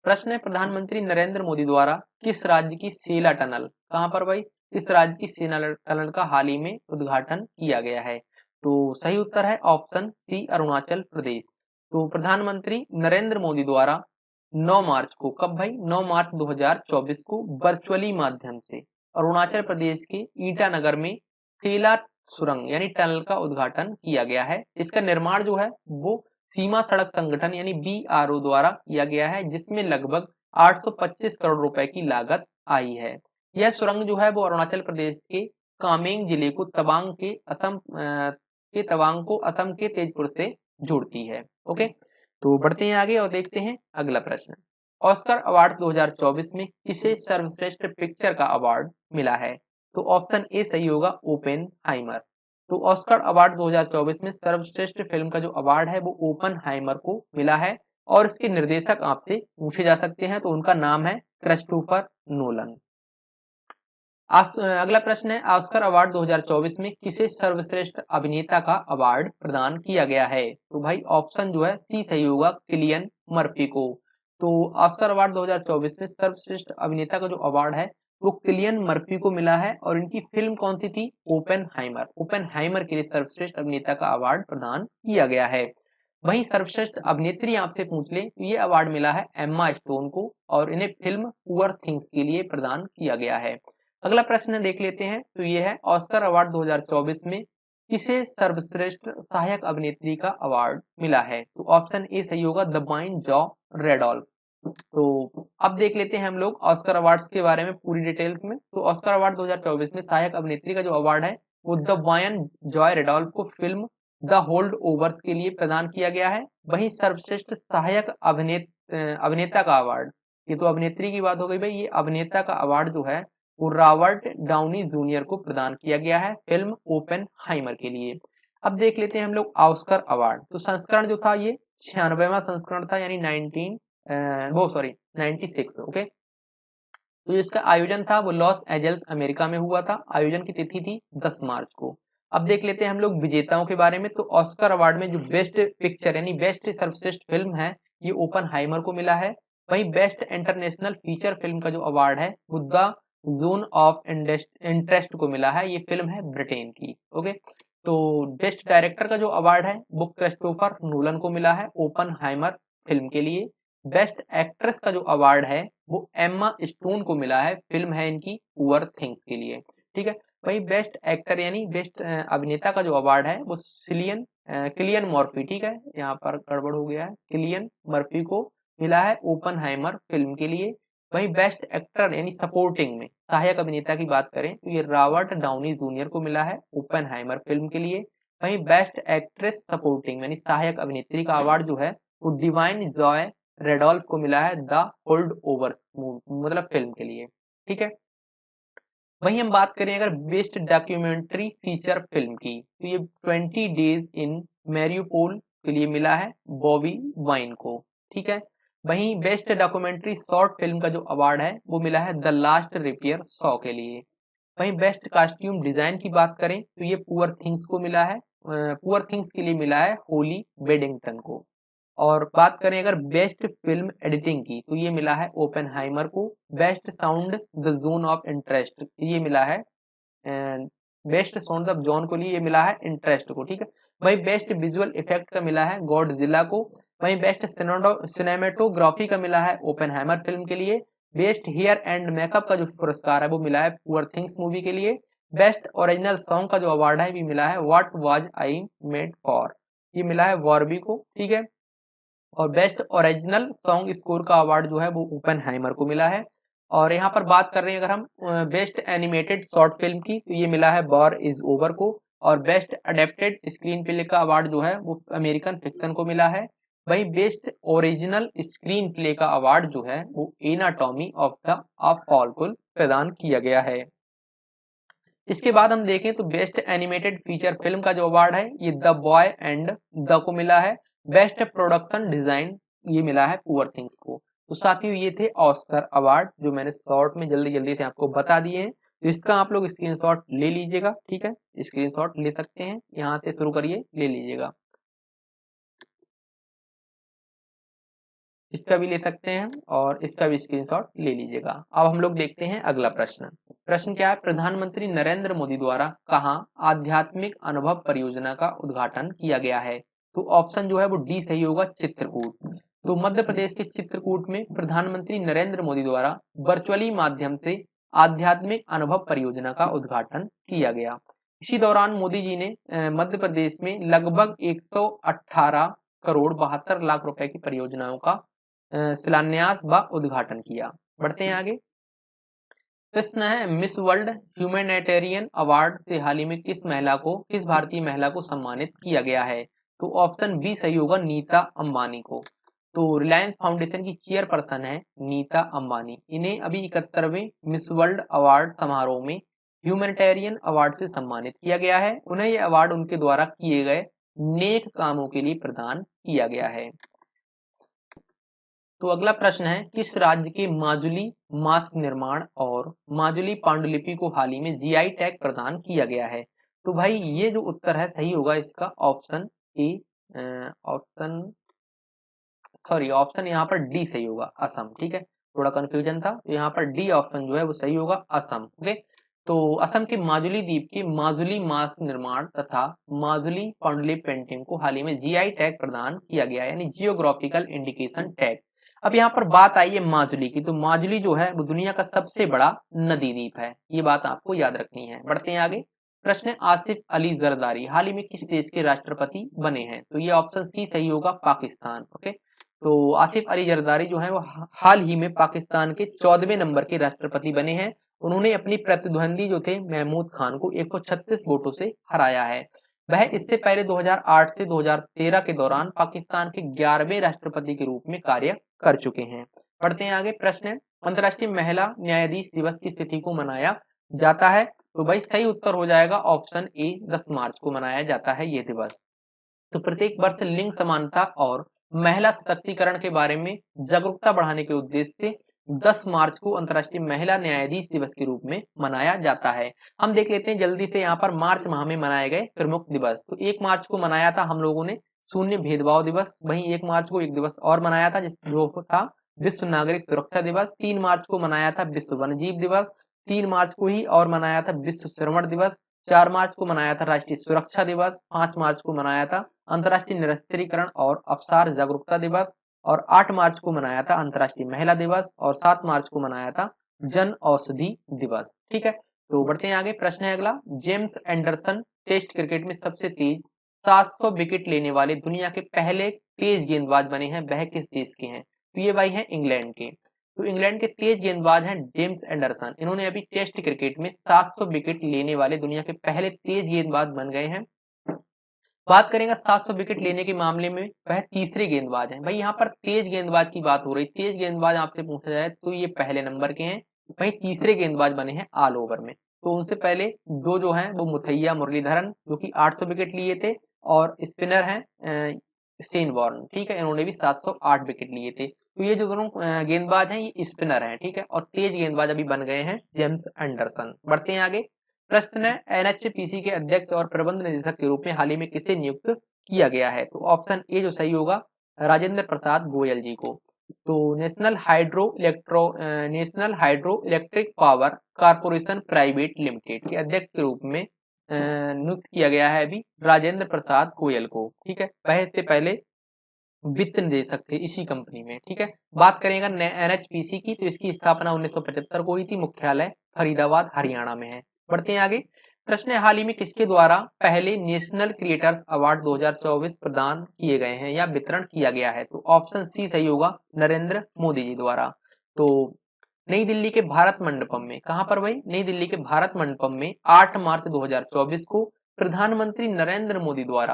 प्रश्न है, प्रधानमंत्री नरेंद्र मोदी द्वारा किस राज्य की सेला टनल, कहां पर भाई, किस राज्य की सेला टनल का हाल ही में उद्घाटन किया गया है? तो सही उत्तर है ऑप्शन सी, अरुणाचल प्रदेश। तो प्रधानमंत्री नरेंद्र मोदी द्वारा 9 मार्च को, कब भाई, 9 मार्च 2024 को वर्चुअली माध्यम से अरुणाचल प्रदेश के ईटानगर में सेला सुरंग यानी टनल का उद्घाटन किया गया है। इसका निर्माण जो है वो सीमा सड़क संगठन यानी BRO द्वारा किया गया है, जिसमें लगभग 825 करोड़ रुपए की लागत आई है। यह सुरंग जो है वो अरुणाचल प्रदेश के कामेंग जिले को तवांग को असम के तेजपुर से जोड़ती है। ओके, तो बढ़ते हैं आगे और देखते हैं अगला प्रश्न। ऑस्कर अवार्ड 2024 में किसे सर्वश्रेष्ठ पिक्चर का अवार्ड मिला है? तो ऑप्शन ए सही होगा, ओपेनहाइमर। तो ऑस्कर अवार्ड 2024 में सर्वश्रेष्ठ फिल्म का जो अवार्ड है वो ओपेनहाइमर को मिला है और इसके निर्देशक आपसे पूछे जा सकते हैं, तो उनका नाम है क्रिस्टोफर नोलन। अगला प्रश्न है, ऑस्कर अवार्ड 2024 में किसे सर्वश्रेष्ठ अभिनेता का अवार्ड प्रदान किया गया है? तो भाई ऑप्शन जो है सी सही होगा, किलियन मर्फी को। तो ऑस्कर अवार्ड 2024 में सर्वश्रेष्ठ अभिनेता का जो अवार्ड है वो किलियन मर्फी को मिला है और इनकी फिल्म कौन सी थी? ओपेनहाइमर। ओपेनहाइमर के लिए सर्वश्रेष्ठ अभिनेता का अवार्ड प्रदान किया गया है। वहीं सर्वश्रेष्ठ अभिनेत्री आपसे पूछ ले तो ये अवार्ड मिला है एम्मा स्टोन को और इन्हें फिल्म पुअर थिंग्स के लिए प्रदान किया गया है। अगला प्रश्न देख लेते हैं, तो ये है, ऑस्कर अवार्ड 2024 में किसे सर्वश्रेष्ठ सहायक अभिनेत्री का अवार्ड मिला है? तो ऑप्शन ए सही होगा, दबाइन जॉ रेडोल्फ। तो अब देख लेते हैं हम लोग ऑस्कर अवार्ड्स के बारे में पूरी डिटेल्स में। तो ऑस्कर अवार्ड 2024 में सहायक अभिनेत्री का जो अवार्ड है वो दबाइन जॉय रेडोल्फ को फिल्म द होल्ड ओवर्स के लिए प्रदान किया गया है। वहीं सर्वश्रेष्ठ सहायक अभिनेता का अवार्ड, ये तो अभिनेत्री की बात हो गई भाई, ये अभिनेता का अवार्ड जो है वो रॉबर्ट डाउनी जूनियर को प्रदान किया गया है फिल्म ओपेनहाइमर के लिए। अब देख लेते हैं हम लोग ऑस्कर अवार्ड। तो संस्करण जो था ये 96वां संस्करण था, यानी 96। ओके, तो इसका आयोजन था वो लॉस एंजल्स अमेरिका में हुआ था। आयोजन की तिथि थी 10 मार्च को। अब देख लेते हैं हम लोग विजेताओं के बारे में। तो ऑस्कर अवार्ड में जो बेस्ट पिक्चर यानी बेस्ट सर्वश्रेष्ठ फिल्म है ये ओपनहाइमर को मिला है। वहीं बेस्ट इंटरनेशनल फीचर फिल्म का जो अवार्ड है वो द जोन ऑफ इंटरेस्ट को मिला है, ये फिल्म है ब्रिटेन की। ओके, तो बेस्ट डायरेक्टर का जो अवार्ड है वो क्रिस्टोफर नोलन को मिला है ओपनहाइमर फिल्म के लिए। बेस्ट एक्ट्रेस का जो अवार्ड है वो एम्मा स्टोन को मिला है, फिल्म है इनकी पुअर थिंग्स के लिए। ठीक है, वही बेस्ट एक्टर यानी बेस्ट अभिनेता का जो अवार्ड है वो किलियन मर्फी, ठीक है यहाँ पर गड़बड़ हो गया है, किलियन मर्फी को मिला है ओपनहाइमर फिल्म के लिए। वही बेस्ट एक्टर यानी सपोर्टिंग में सहायक अभिनेता की बात करें तो ये रॉबर्ट डाउनी जूनियर को मिला है ओपनहाइमर फिल्म के लिए। वहीं बेस्ट एक्ट्रेस सपोर्टिंग यानी सहायक अभिनेत्री का अवार्ड जो है वो डिवाइन जॉय रेडोल्फ को मिला है द होल्ड ओवर मतलब फिल्म के लिए। ठीक है, वहीं हम बात करें अगर बेस्ट डॉक्यूमेंट्री फीचर फिल्म की तो ये 20 डेज इन मैरियोपोल के लिए मिला है बॉबी वाइन को। ठीक है, वहीं बेस्ट डॉक्यूमेंट्री शॉर्ट फिल्म का जो अवार्ड है वो मिला है द लास्ट रिपेयर सॉ के लिए। वहीं बेस्ट कॉस्ट्यूम डिजाइन की बात करें तो ये पुअर थिंग्स को मिला है, पुअर थिंग्स के लिए मिला है होली बेडिंगटन को। और बात करें अगर बेस्ट फिल्म एडिटिंग की तो ये मिला है ओपेनहाइमर को। Best sound the zone of interest ये मिला है, बेस्ट साउंड ऑफ जॉन को लिए ये मिला है इंटरेस्ट को। ठीक है, वही बेस्ट विजुअल इफेक्ट का मिला है गॉडजिला को। वही बेस्ट सिनेमेटोग्राफी का मिला है ओपेनहाइमर फिल्म के लिए। बेस्ट हेयर एंड मेकअप का जो पुरस्कार है वो मिला है पुअर थिंग्स मूवी के लिए। बेस्ट ओरिजिनल सॉन्ग का जो अवार्ड है भी मिला है what was I made for, ये मिला है वॉर्बी को। ठीक है, और बेस्ट ओरिजिनल सॉन्ग स्कोर का अवार्ड जो है वो ओपेनहाइमर को मिला है। और यहाँ पर बात कर रहे हैं अगर हम बेस्ट एनिमेटेड शॉर्ट फिल्म की तो ये मिला है वॉर इज ओवर को। और बेस्ट अडेप्टेड स्क्रीन प्ले का अवार्ड जो है वो अमेरिकन फिक्शन को मिला है। वही बेस्ट ओरिजिनल स्क्रीन प्ले का अवार्ड जो है वो एनाटॉमी ऑफ द फॉल को प्रदान किया गया है। इसके बाद हम देखें तो बेस्ट एनिमेटेड फीचर फिल्म का जो अवार्ड है ये द बॉय एंड द को मिला है। बेस्ट प्रोडक्शन डिजाइन ये मिला है पुअर थिंग्स को। तो साथियों ये थे ऑस्कर अवार्ड जो मैंने शॉर्ट में जल्दी जल्दी से आपको बता दिए हैं। तो इसका आप लोग स्क्रीनशॉट ले लीजिएगा। ठीक है, स्क्रीनशॉट ले सकते हैं, यहाँ से शुरू करिए, ले लीजिएगा, इसका भी ले सकते हैं और इसका भी स्क्रीनशॉट ले लीजिएगा। अब हम लोग देखते हैं अगला प्रश्न। प्रश्न क्या है, प्रधानमंत्री नरेंद्र मोदी द्वारा कहाँ आध्यात्मिक अनुभव परियोजना का उद्घाटन किया गया है? तो ऑप्शन जो है वो डी सही होगा, चित्रकूट। तो मध्य प्रदेश के चित्रकूट में प्रधानमंत्री नरेंद्र मोदी द्वारा वर्चुअली माध्यम से आध्यात्मिक अनुभव परियोजना का उद्घाटन किया गया। इसी दौरान मोदी जी ने मध्य प्रदेश में लगभग 118 करोड़ 72 लाख रुपए की परियोजनाओं का शिलान्यास व उद्घाटन किया। बढ़ते हैं आगे। प्रश्न है, मिस वर्ल्ड ह्यूमैनिटेरियन अवार्ड से हाल ही में किस भारतीय महिला को सम्मानित किया गया है? तो ऑप्शन बी सही होगा, नीता अंबानी को। तो रिलायंस फाउंडेशन की चेयरपर्सन है नीता अंबानी। इन्हें अभी 71वें मिस वर्ल्ड अवार्ड समारोह में ह्यूमैनिटेरियन अवार्ड से सम्मानित किया गया है। उन्हें यह अवार्ड उनके द्वारा किए गए नेक कामों के लिए प्रदान किया गया है। तो अगला प्रश्न है, किस राज्य के माजुली मास्क निर्माण और माजुली पांडुलिपि को हाल ही में जीआई टैग प्रदान किया गया है? तो भाई ये जो उत्तर है सही होगा इसका ऑप्शन ए, ऑप्शन यहाँ पर डी सही होगा, असम। ठीक है, थोड़ा कंफ्यूजन था, तो यहाँ पर डी ऑप्शन जो है वो सही होगा, असम। ओके, तो असम के माजुली द्वीप के माजुली मास्क निर्माण तथा माजुली पांडुलिपि पेंटिंग को हाल ही में जीआई टैग प्रदान किया गया है, यानी जियोग्राफिकल इंडिकेशन टैग। अब यहाँ पर बात आई है माजुली की, तो माजुली जो है वो दुनिया का सबसे बड़ा नदी द्वीप है, ये बात आपको याद रखनी है। बढ़ते हैं आगे। प्रश्न है, आसिफ अली जरदारी हाल ही में किस देश के राष्ट्रपति बने हैं? तो ये ऑप्शन सी सही होगा, पाकिस्तान। ओके, तो आसिफ अली जरदारी जो है वो हाल ही में पाकिस्तान के 14वें नंबर के राष्ट्रपति बने हैं। उन्होंने अपनी प्रतिद्वंदी जो थे महमूद खान को 136 वोटों से हराया है। वह इससे पहले 2008 से 2013 के दौरान पाकिस्तान के 11वें राष्ट्रपति के रूप में कार्य कर चुके हैं। पढ़ते हैं आगे। प्रश्न है, अंतर्राष्ट्रीय महिला न्यायाधीश दिवस की तिथि को मनाया जाता है? तो भाई सही उत्तर हो जाएगा ऑप्शन ए, 10 मार्च को मनाया जाता है ये दिवस। तो प्रत्येक वर्ष लिंग समानता और महिला सशक्तिकरण के बारे में जागरूकता बढ़ाने के उद्देश्य से 10 मार्च को अंतर्राष्ट्रीय महिला न्यायाधीश दिवस के रूप में मनाया जाता है। हम देख लेते हैं जल्दी से यहाँ पर मार्च माह में मनाए गए प्रमुख दिवस। तो 1 मार्च को मनाया था हम लोगों ने शून्य भेदभाव दिवस। वहीं 1 मार्च को एक दिवस और मनाया था जो था विश्व नागरिक सुरक्षा दिवस। 3 मार्च को मनाया था विश्व वन्यजीव दिवस। 3 मार्च को ही और मनाया था विश्व श्रवण दिवस। 4 मार्च को मनाया था राष्ट्रीय सुरक्षा दिवस। 5 मार्च को मनाया था अंतर्राष्ट्रीय निरस्त्रीकरण और अवसाद जागरूकता दिवस। और 8 मार्च को मनाया था अंतर्राष्ट्रीय महिला दिवस। और 7 मार्च को मनाया था जन औषधि दिवस। ठीक है, तो बढ़ते हैं आगे। प्रश्न है अगला, जेम्स एंडरसन टेस्ट क्रिकेट में सबसे तेज 700 विकेट लेने वाले दुनिया के पहले तेज गेंदबाज बने हैं, वह किस देश के हैं? तो ये भाई हैं इंग्लैंड के। तो इंग्लैंड के तेज गेंदबाज हैं जेम्स एंडरसन। इन्होंने अभी टेस्ट क्रिकेट में 700 विकेट लेने वाले दुनिया के पहले तेज गेंदबाज बन गए हैं। बात करेंगे 700 विकेट लेने के मामले में, वह तीसरे गेंदबाज हैं। भाई यहाँ पर तेज गेंदबाज की बात हो रही, तेज गेंदबाज आपसे पूछा जाए तो ये पहले नंबर के हैं। वहीं तीसरे गेंदबाज बने हैं ऑल ओवर में। तो उनसे पहले दो जो हैं वो मुथैया मुरलीधरन जो कि 800 विकेट लिए थे, और स्पिनर हैं शेन वॉर्न। ठीक है, इन्होंने भी 708 विकेट लिए थे। तो ये जो दोनों गेंदबाज हैं ये स्पिनर हैं। ठीक है, और तेज गेंदबाज अभी बन गए हैं जेम्स एंडरसन। बढ़ते हैं आगे। प्रश्न है, एनएचपीसी के अध्यक्ष और प्रबंध निदेशक के रूप में हाल ही में किसे नियुक्त किया गया है? तो ऑप्शन ए जो सही होगा, राजेंद्र प्रसाद गोयल जी को। तो national hydro electric power corporation private limited के अध्यक्ष के रूप में नियुक्त किया गया है अभी राजेंद्र प्रसाद गोयल को। ठीक है, इससे पहले वित्त निदेशक थे इसी कंपनी में। ठीक है, बात करेंगे एनएचपीसी की, तो इसकी स्थापना 1975 को हुई थी। मुख्यालय फरीदाबाद हरियाणा में है। बढ़ते हैं आगे। प्रश्न है, हाल ही में किसके द्वारा पहले नेशनल क्रिएटर्स अवार्ड 2024 प्रदान किए गए हैं या वितरण किया गया है? तो ऑप्शन सी सही होगा, नरेंद्र मोदी जी द्वारा। तो नई दिल्ली के भारत मंडपम में, कहां पर भाई? नई दिल्ली के भारत मंडपम में 8 मार्च 2024 को प्रधानमंत्री नरेंद्र मोदी द्वारा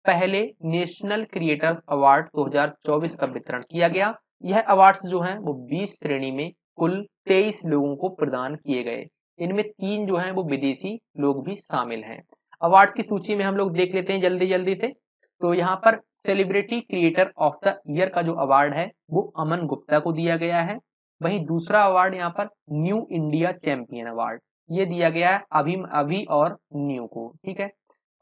पहले नेशनल क्रिएटर्स अवार्ड 2024 का वितरण किया गया। यह अवार्ड्स जो हैं वो 20 श्रेणी में कुल 23 लोगों को प्रदान किए गए। इनमें 3 जो हैं वो विदेशी लोग भी शामिल हैं। अवार्ड की सूची में हम लोग देख लेते हैं जल्दी जल्दी से। तो यहाँ पर celebrity creator of the year का जो अवार्ड है वो अमन गुप्ता को दिया गया है। वहीं दूसरा अवार्ड यहाँ पर न्यू इंडिया चैंपियन अवार्ड, ये दिया गया है अभी और न्यू को। ठीक है,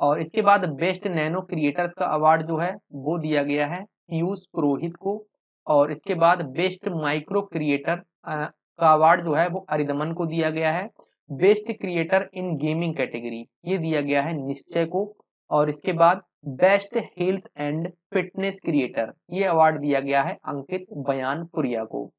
और इसके बाद बेस्ट नैनो क्रिएटर्स का अवार्ड जो है वो दिया गया है पीयूष पुरोहित को। और इसके बाद बेस्ट माइक्रो क्रिएटर का अवार्ड जो है वो अरिदमन को दिया गया है। Best creator in gaming category ये दिया गया है निश्चय को। और इसके बाद best health and fitness creator ये अवार्ड दिया गया है अंकित बयानपुरिया को।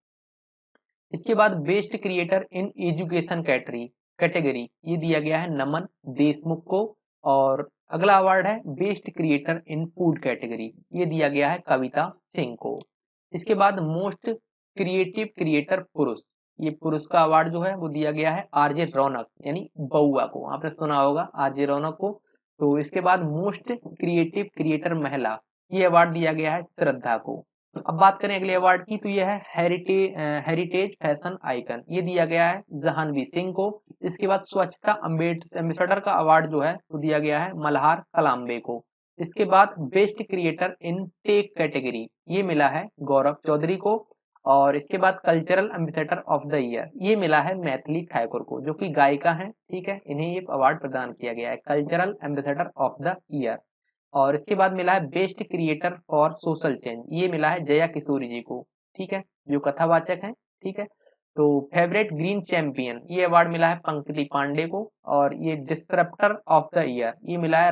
इसके बाद best creator in education category ये दिया गया है नमन देशमुख को। और अगला अवार्ड है best creator in food category, ये दिया गया है कविता सिंह को। इसके बाद मोस्ट क्रिएटिव क्रिएटर पुरुष, ये पुरुष का अवार्ड जो है वो दिया गया है आरजे रौनक यानी बउआ को, आपने सुना होगा आरजे रौनक को। तो इसके बाद मोस्ट क्रिएटिव क्रिएटर महिला, ये अवार्ड दिया गया है श्रद्धा को। अब बात करें अगले अवार्ड की, तो यह है हेरिटेज फैशन आइकन, ये दिया गया है जहानवी सिंह को। इसके बाद स्वच्छता एम्बेसडर का अवार्ड जो है वो दिया गया है मल्हार कलाम्बे को। इसके बाद best creator in take category ये मिला है गौरव चौधरी को। और इसके बाद cultural ambassador of the year ये मिला है मैथिली ठाकुर को, जो कि गायिका हैं। ठीक है, इन्हें ये अवार्ड प्रदान किया गया है cultural ambassador of the year. और इसके बाद मिला है best creator for social change, ये मिला है जया किशोरी जी को। ठीक है, जो कथावाचक हैं। ठीक है, तो फेवरेट ग्रीन चैंपियन ये अवार्ड मिला है पंकति पांडे को। और ये डिस्ट्रप्टर ऑफ द ईयर ये मिला है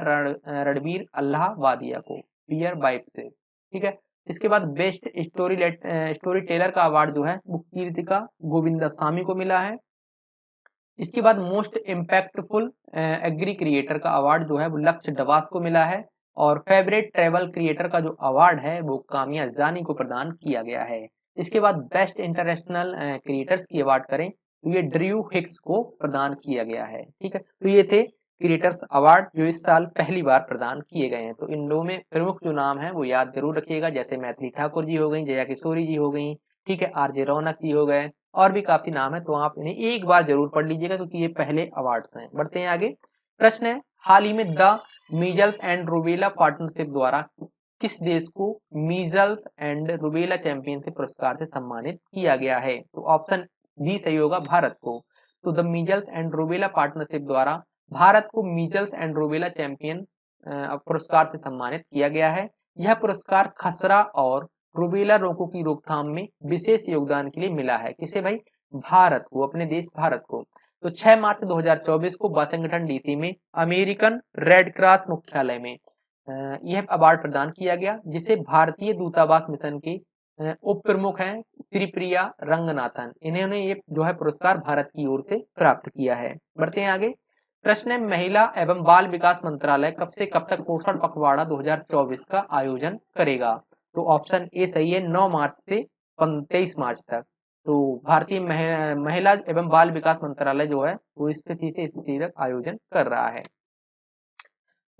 रणबीर अल्लाहवादिया को पियर बाइप से। ठीक है, इसके बाद बेस्ट स्टोरी टेलर का अवार्ड जो है वो कीर्तिका गोविंदस्वामी को मिला है। इसके बाद मोस्ट इम्पैक्टफुल एग्री क्रिएटर का अवार्ड जो है वो लक्ष्य डवास को मिला है। और फेवरेट ट्रेवल क्रिएटर का जो अवार्ड है वो कामिया जानी को प्रदान किया गया है। इसके बाद बेस्ट इंटरनेशनल क्रिएटर्स की अवार्ड करें तो ये ड्रू हिक्स को प्रदान किया गया है। ठीक है, तो ये थे क्रिएटर्स अवार्ड जो इस साल पहली बार प्रदान किए गए हैं। तो इन लोगों में प्रमुख जो नाम है वो याद जरूर रखिएगा, जैसे मैथिली ठाकुर जी हो गई, जया किशोरी जी हो गई, ठीक है, आरजे रौनक जी हो गए, और भी काफी नाम है। तो आप इन्हें एक बार जरूर पढ़ लीजिएगा क्योंकि ये पहले अवार्ड्स हैं। बढ़ते हैं आगे। प्रश्न है, हाल ही में the measles and rubella partnership द्वारा किस देश को मीजल्स एंड रूबेला चैंपियनशिप पुरस्कार से सम्मानित किया गया है? तो ऑप्शन डी सही होगा, भारत को। तो the measles and rubella partnership द्वारा भारत को मीजल्स एंड रूबेला चैंपियन पुरस्कार से सम्मानित किया गया है। यह पुरस्कार खसरा और रूबेला रोगों की रोकथाम में विशेष योगदान के लिए मिला है। किसे भाई? भारत को, अपने देश भारत को। तो 6 मार्च 2024 को वाशिंगटन डीसी में अमेरिकन रेड क्रॉस मुख्यालय में यह अवार्ड प्रदान किया गया, जिसे भारतीय दूतावास मिशन के उप प्रमुख हैं त्रिप्रिया रंगनाथन, इन्होंने ये जो है पुरस्कार भारत की ओर से प्राप्त किया है। बढ़ते हैं आगे। प्रश्न है, महिला एवं बाल विकास मंत्रालय कब से कब तक पोषण पखवाड़ा 2024 का आयोजन करेगा? तो ऑप्शन ए सही है, 9 मार्च से 23 मार्च तक। तो भारतीय महिला एवं बाल विकास मंत्रालय जो है वो इस तिथि से इस तिथि तक आयोजन कर रहा है।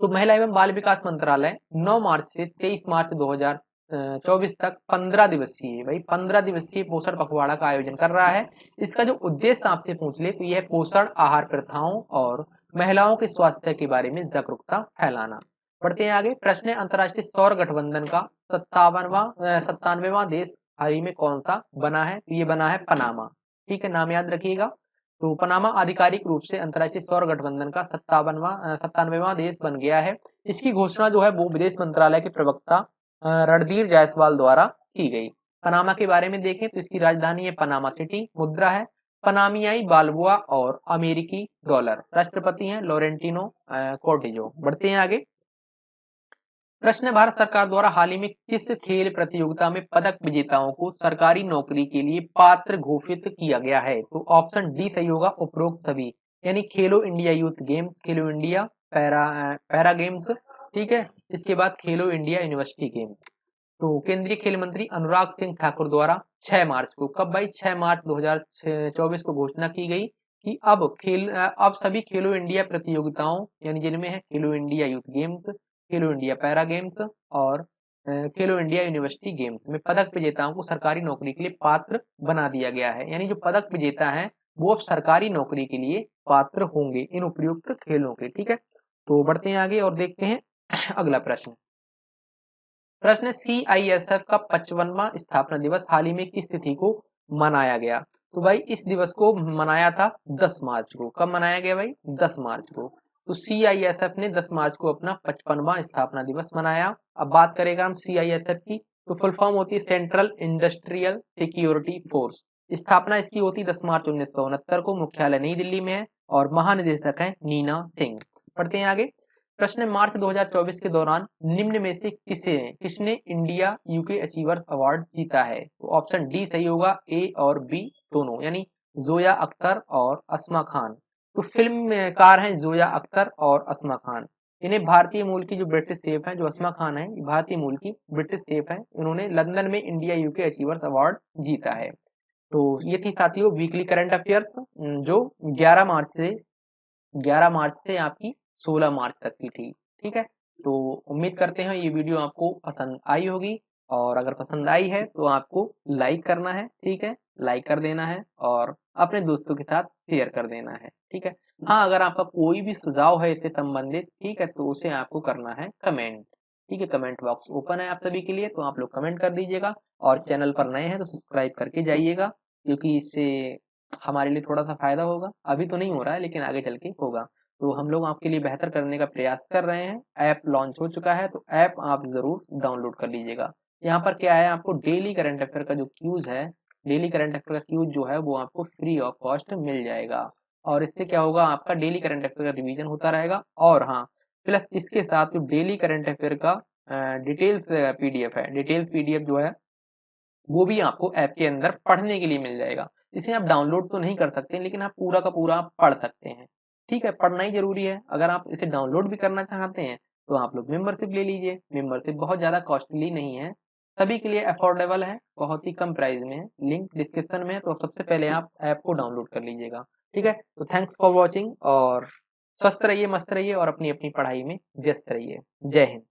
तो महिला एवं बाल विकास मंत्रालय 9 मार्च से 23 मार्च 2024 तक 15 दिवसीय, भाई 15 दिवसीय पोषण पखवाड़ा का आयोजन कर रहा है। इसका जो उद्देश्य आपसे पूछ ले तो यह पोषण आहार प्रथाओं और महिलाओं के स्वास्थ्य के बारे में जागरूकता फैलाना। बढ़ते हैं आगे। प्रश्न है, अंतर्राष्ट्रीय सौर गठबंधन का 97वां देश हाल ही में कौन सा बना है? तो ये बना है पनामा। ठीक है, नाम याद रखिएगा। तो पनामा आधिकारिक रूप से अंतर्राष्ट्रीय सौर गठबंधन का 97वां देश बन गया है। इसकी घोषणा जो है वो विदेश मंत्रालय के प्रवक्ता रणधीर जायसवाल द्वारा की गई। पनामा के बारे में देखें तो इसकी राजधानी है पनामा सिटी, मुद्रा है पनामियाई बाल्बोआ और अमेरिकी डॉलर। राष्ट्रपति हैं लोरेंटिनो कोर्टिजो। बढ़ते हैं आगे। प्रश्न है, भारत सरकार द्वारा हाल ही में किस खेल प्रतियोगिता में पदक विजेताओं को सरकारी नौकरी के लिए पात्र घोषित किया गया है? तो ऑप्शन डी सही होगा, उपरोक्त सभी, यानी खेलो इंडिया यूथ गेम्स, खेलो इंडिया पैरा गेम्स, ठीक है, इसके बाद खेलो इंडिया यूनिवर्सिटी गेम्स। तो केंद्रीय खेल मंत्री अनुराग सिंह ठाकुर द्वारा 6 मार्च को, कब भाई? 6 मार्च 2024 को घोषणा की गई कि अब सभी खेलो इंडिया प्रतियोगिताओं, यानी जिनमें है खेलो इंडिया यूथ गेम्स, खेलो इंडिया पैरा गेम्स और खेलो इंडिया यूनिवर्सिटी गेम्स में पदक विजेताओं को सरकारी नौकरी के लिए पात्र बना दिया गया है। यानी जो पदक विजेता हैं वो अब सरकारी नौकरी के लिए पात्र होंगे इन उपयुक्त खेलों के। ठीक है, तो बढ़ते हैं आगे और देखते हैं अगला प्रश्न। प्रश्न CISF का 55वां स्थापना दिवस हाल ही में किस तिथि को मनाया गया? तो भाई इस दिवस को मनाया था 10 मार्च को। कब मनाया गया भाई? 10 मार्च को। तो CISF ने 10 मार्च को अपना 55वां स्थापना दिवस मनाया। अब बात करेगा हम CISF की, तो फुल फॉर्म होती है सेंट्रल इंडस्ट्रियल सिक्योरिटी फोर्स। स्थापना इसकी होती 10 मार्च 1969 को, मुख्यालय नई दिल्ली में है और महानिदेशक है नीना सिंह। पढ़ते हैं आगे। प्रश्न, मार्च 2024 के दौरान निम्न में से किसने इंडिया यूके अचीवर्स अवार्ड जीता है? तो ऑप्शन डी सही होगा, ए और बी दोनों, यानी जोया अख्तर और अस्मा खान। तो फिल्मकार हैं जोया अख्तर और अस्मा खान। इन्हें भारतीय मूल की जो ब्रिटिश शेफ हैं, जो अस्मा खान है भारतीय मूल की ब्रिटिश शेफ है, इन्होंने लंदन में इंडिया यूके अचीवर्स अवार्ड जीता है। तो ये थी साथियों वीकली करंट अफेयर्स जो 11 मार्च से आपकी 16 मार्च तक की थी। ठीक है, तो उम्मीद करते हैं ये वीडियो आपको पसंद आई होगी, और अगर पसंद आई है तो आपको लाइक करना है। ठीक है, लाइक कर देना है और अपने दोस्तों के साथ शेयर कर देना है। ठीक है, हाँ, अगर आपका कोई भी सुझाव है इससे संबंधित, ठीक है, तो उसे आपको करना है कमेंट। ठीक है, कमेंट बॉक्स ओपन है आप सभी के लिए, तो आप लोग कमेंट कर दीजिएगा और चैनल पर नए हैं तो सब्सक्राइब करके जाइएगा, क्योंकि इससे हमारे लिए थोड़ा सा फायदा होगा। अभी तो नहीं हो रहा है लेकिन आगे चल के होगा। तो हम लोग आपके लिए बेहतर करने का प्रयास कर रहे हैं। ऐप लॉन्च हो चुका है, तो ऐप आप जरूर डाउनलोड कर लीजिएगा। यहाँ पर क्या है, आपको डेली करंट अफेयर का जो क्यूज है, डेली करंट अफेयर का क्यूज जो है वो आपको फ्री ऑफ कॉस्ट मिल जाएगा, और इससे क्या होगा, आपका डेली करंट अफेयर का रिवीजन होता रहेगा। और हाँ, प्लस इसके साथ जो डेली करंट अफेयर का डिटेल्स PDF है, डिटेल्स PDF जो है वो भी आपको ऐप के अंदर पढ़ने के लिए मिल जाएगा। इसे आप डाउनलोड तो नहीं कर सकते, लेकिन आप पूरा का पूरा आप पढ़ सकते हैं। ठीक है, पढ़ना ही जरूरी है। अगर आप इसे डाउनलोड भी करना चाहते हैं तो आप लोग मेंबरशिप ले लीजिए। मेंबरशिप बहुत ज्यादा कॉस्टली नहीं है, सभी के लिए अफोर्डेबल है, बहुत ही कम प्राइस में है। लिंक डिस्क्रिप्शन में है, तो सबसे पहले आप ऐप को डाउनलोड कर लीजिएगा। ठीक है, तो थैंक्स फॉर वॉचिंग, और स्वस्थ रहिए, मस्त रहिए और अपनी अपनी पढ़ाई में व्यस्त रहिए। जय हिंद।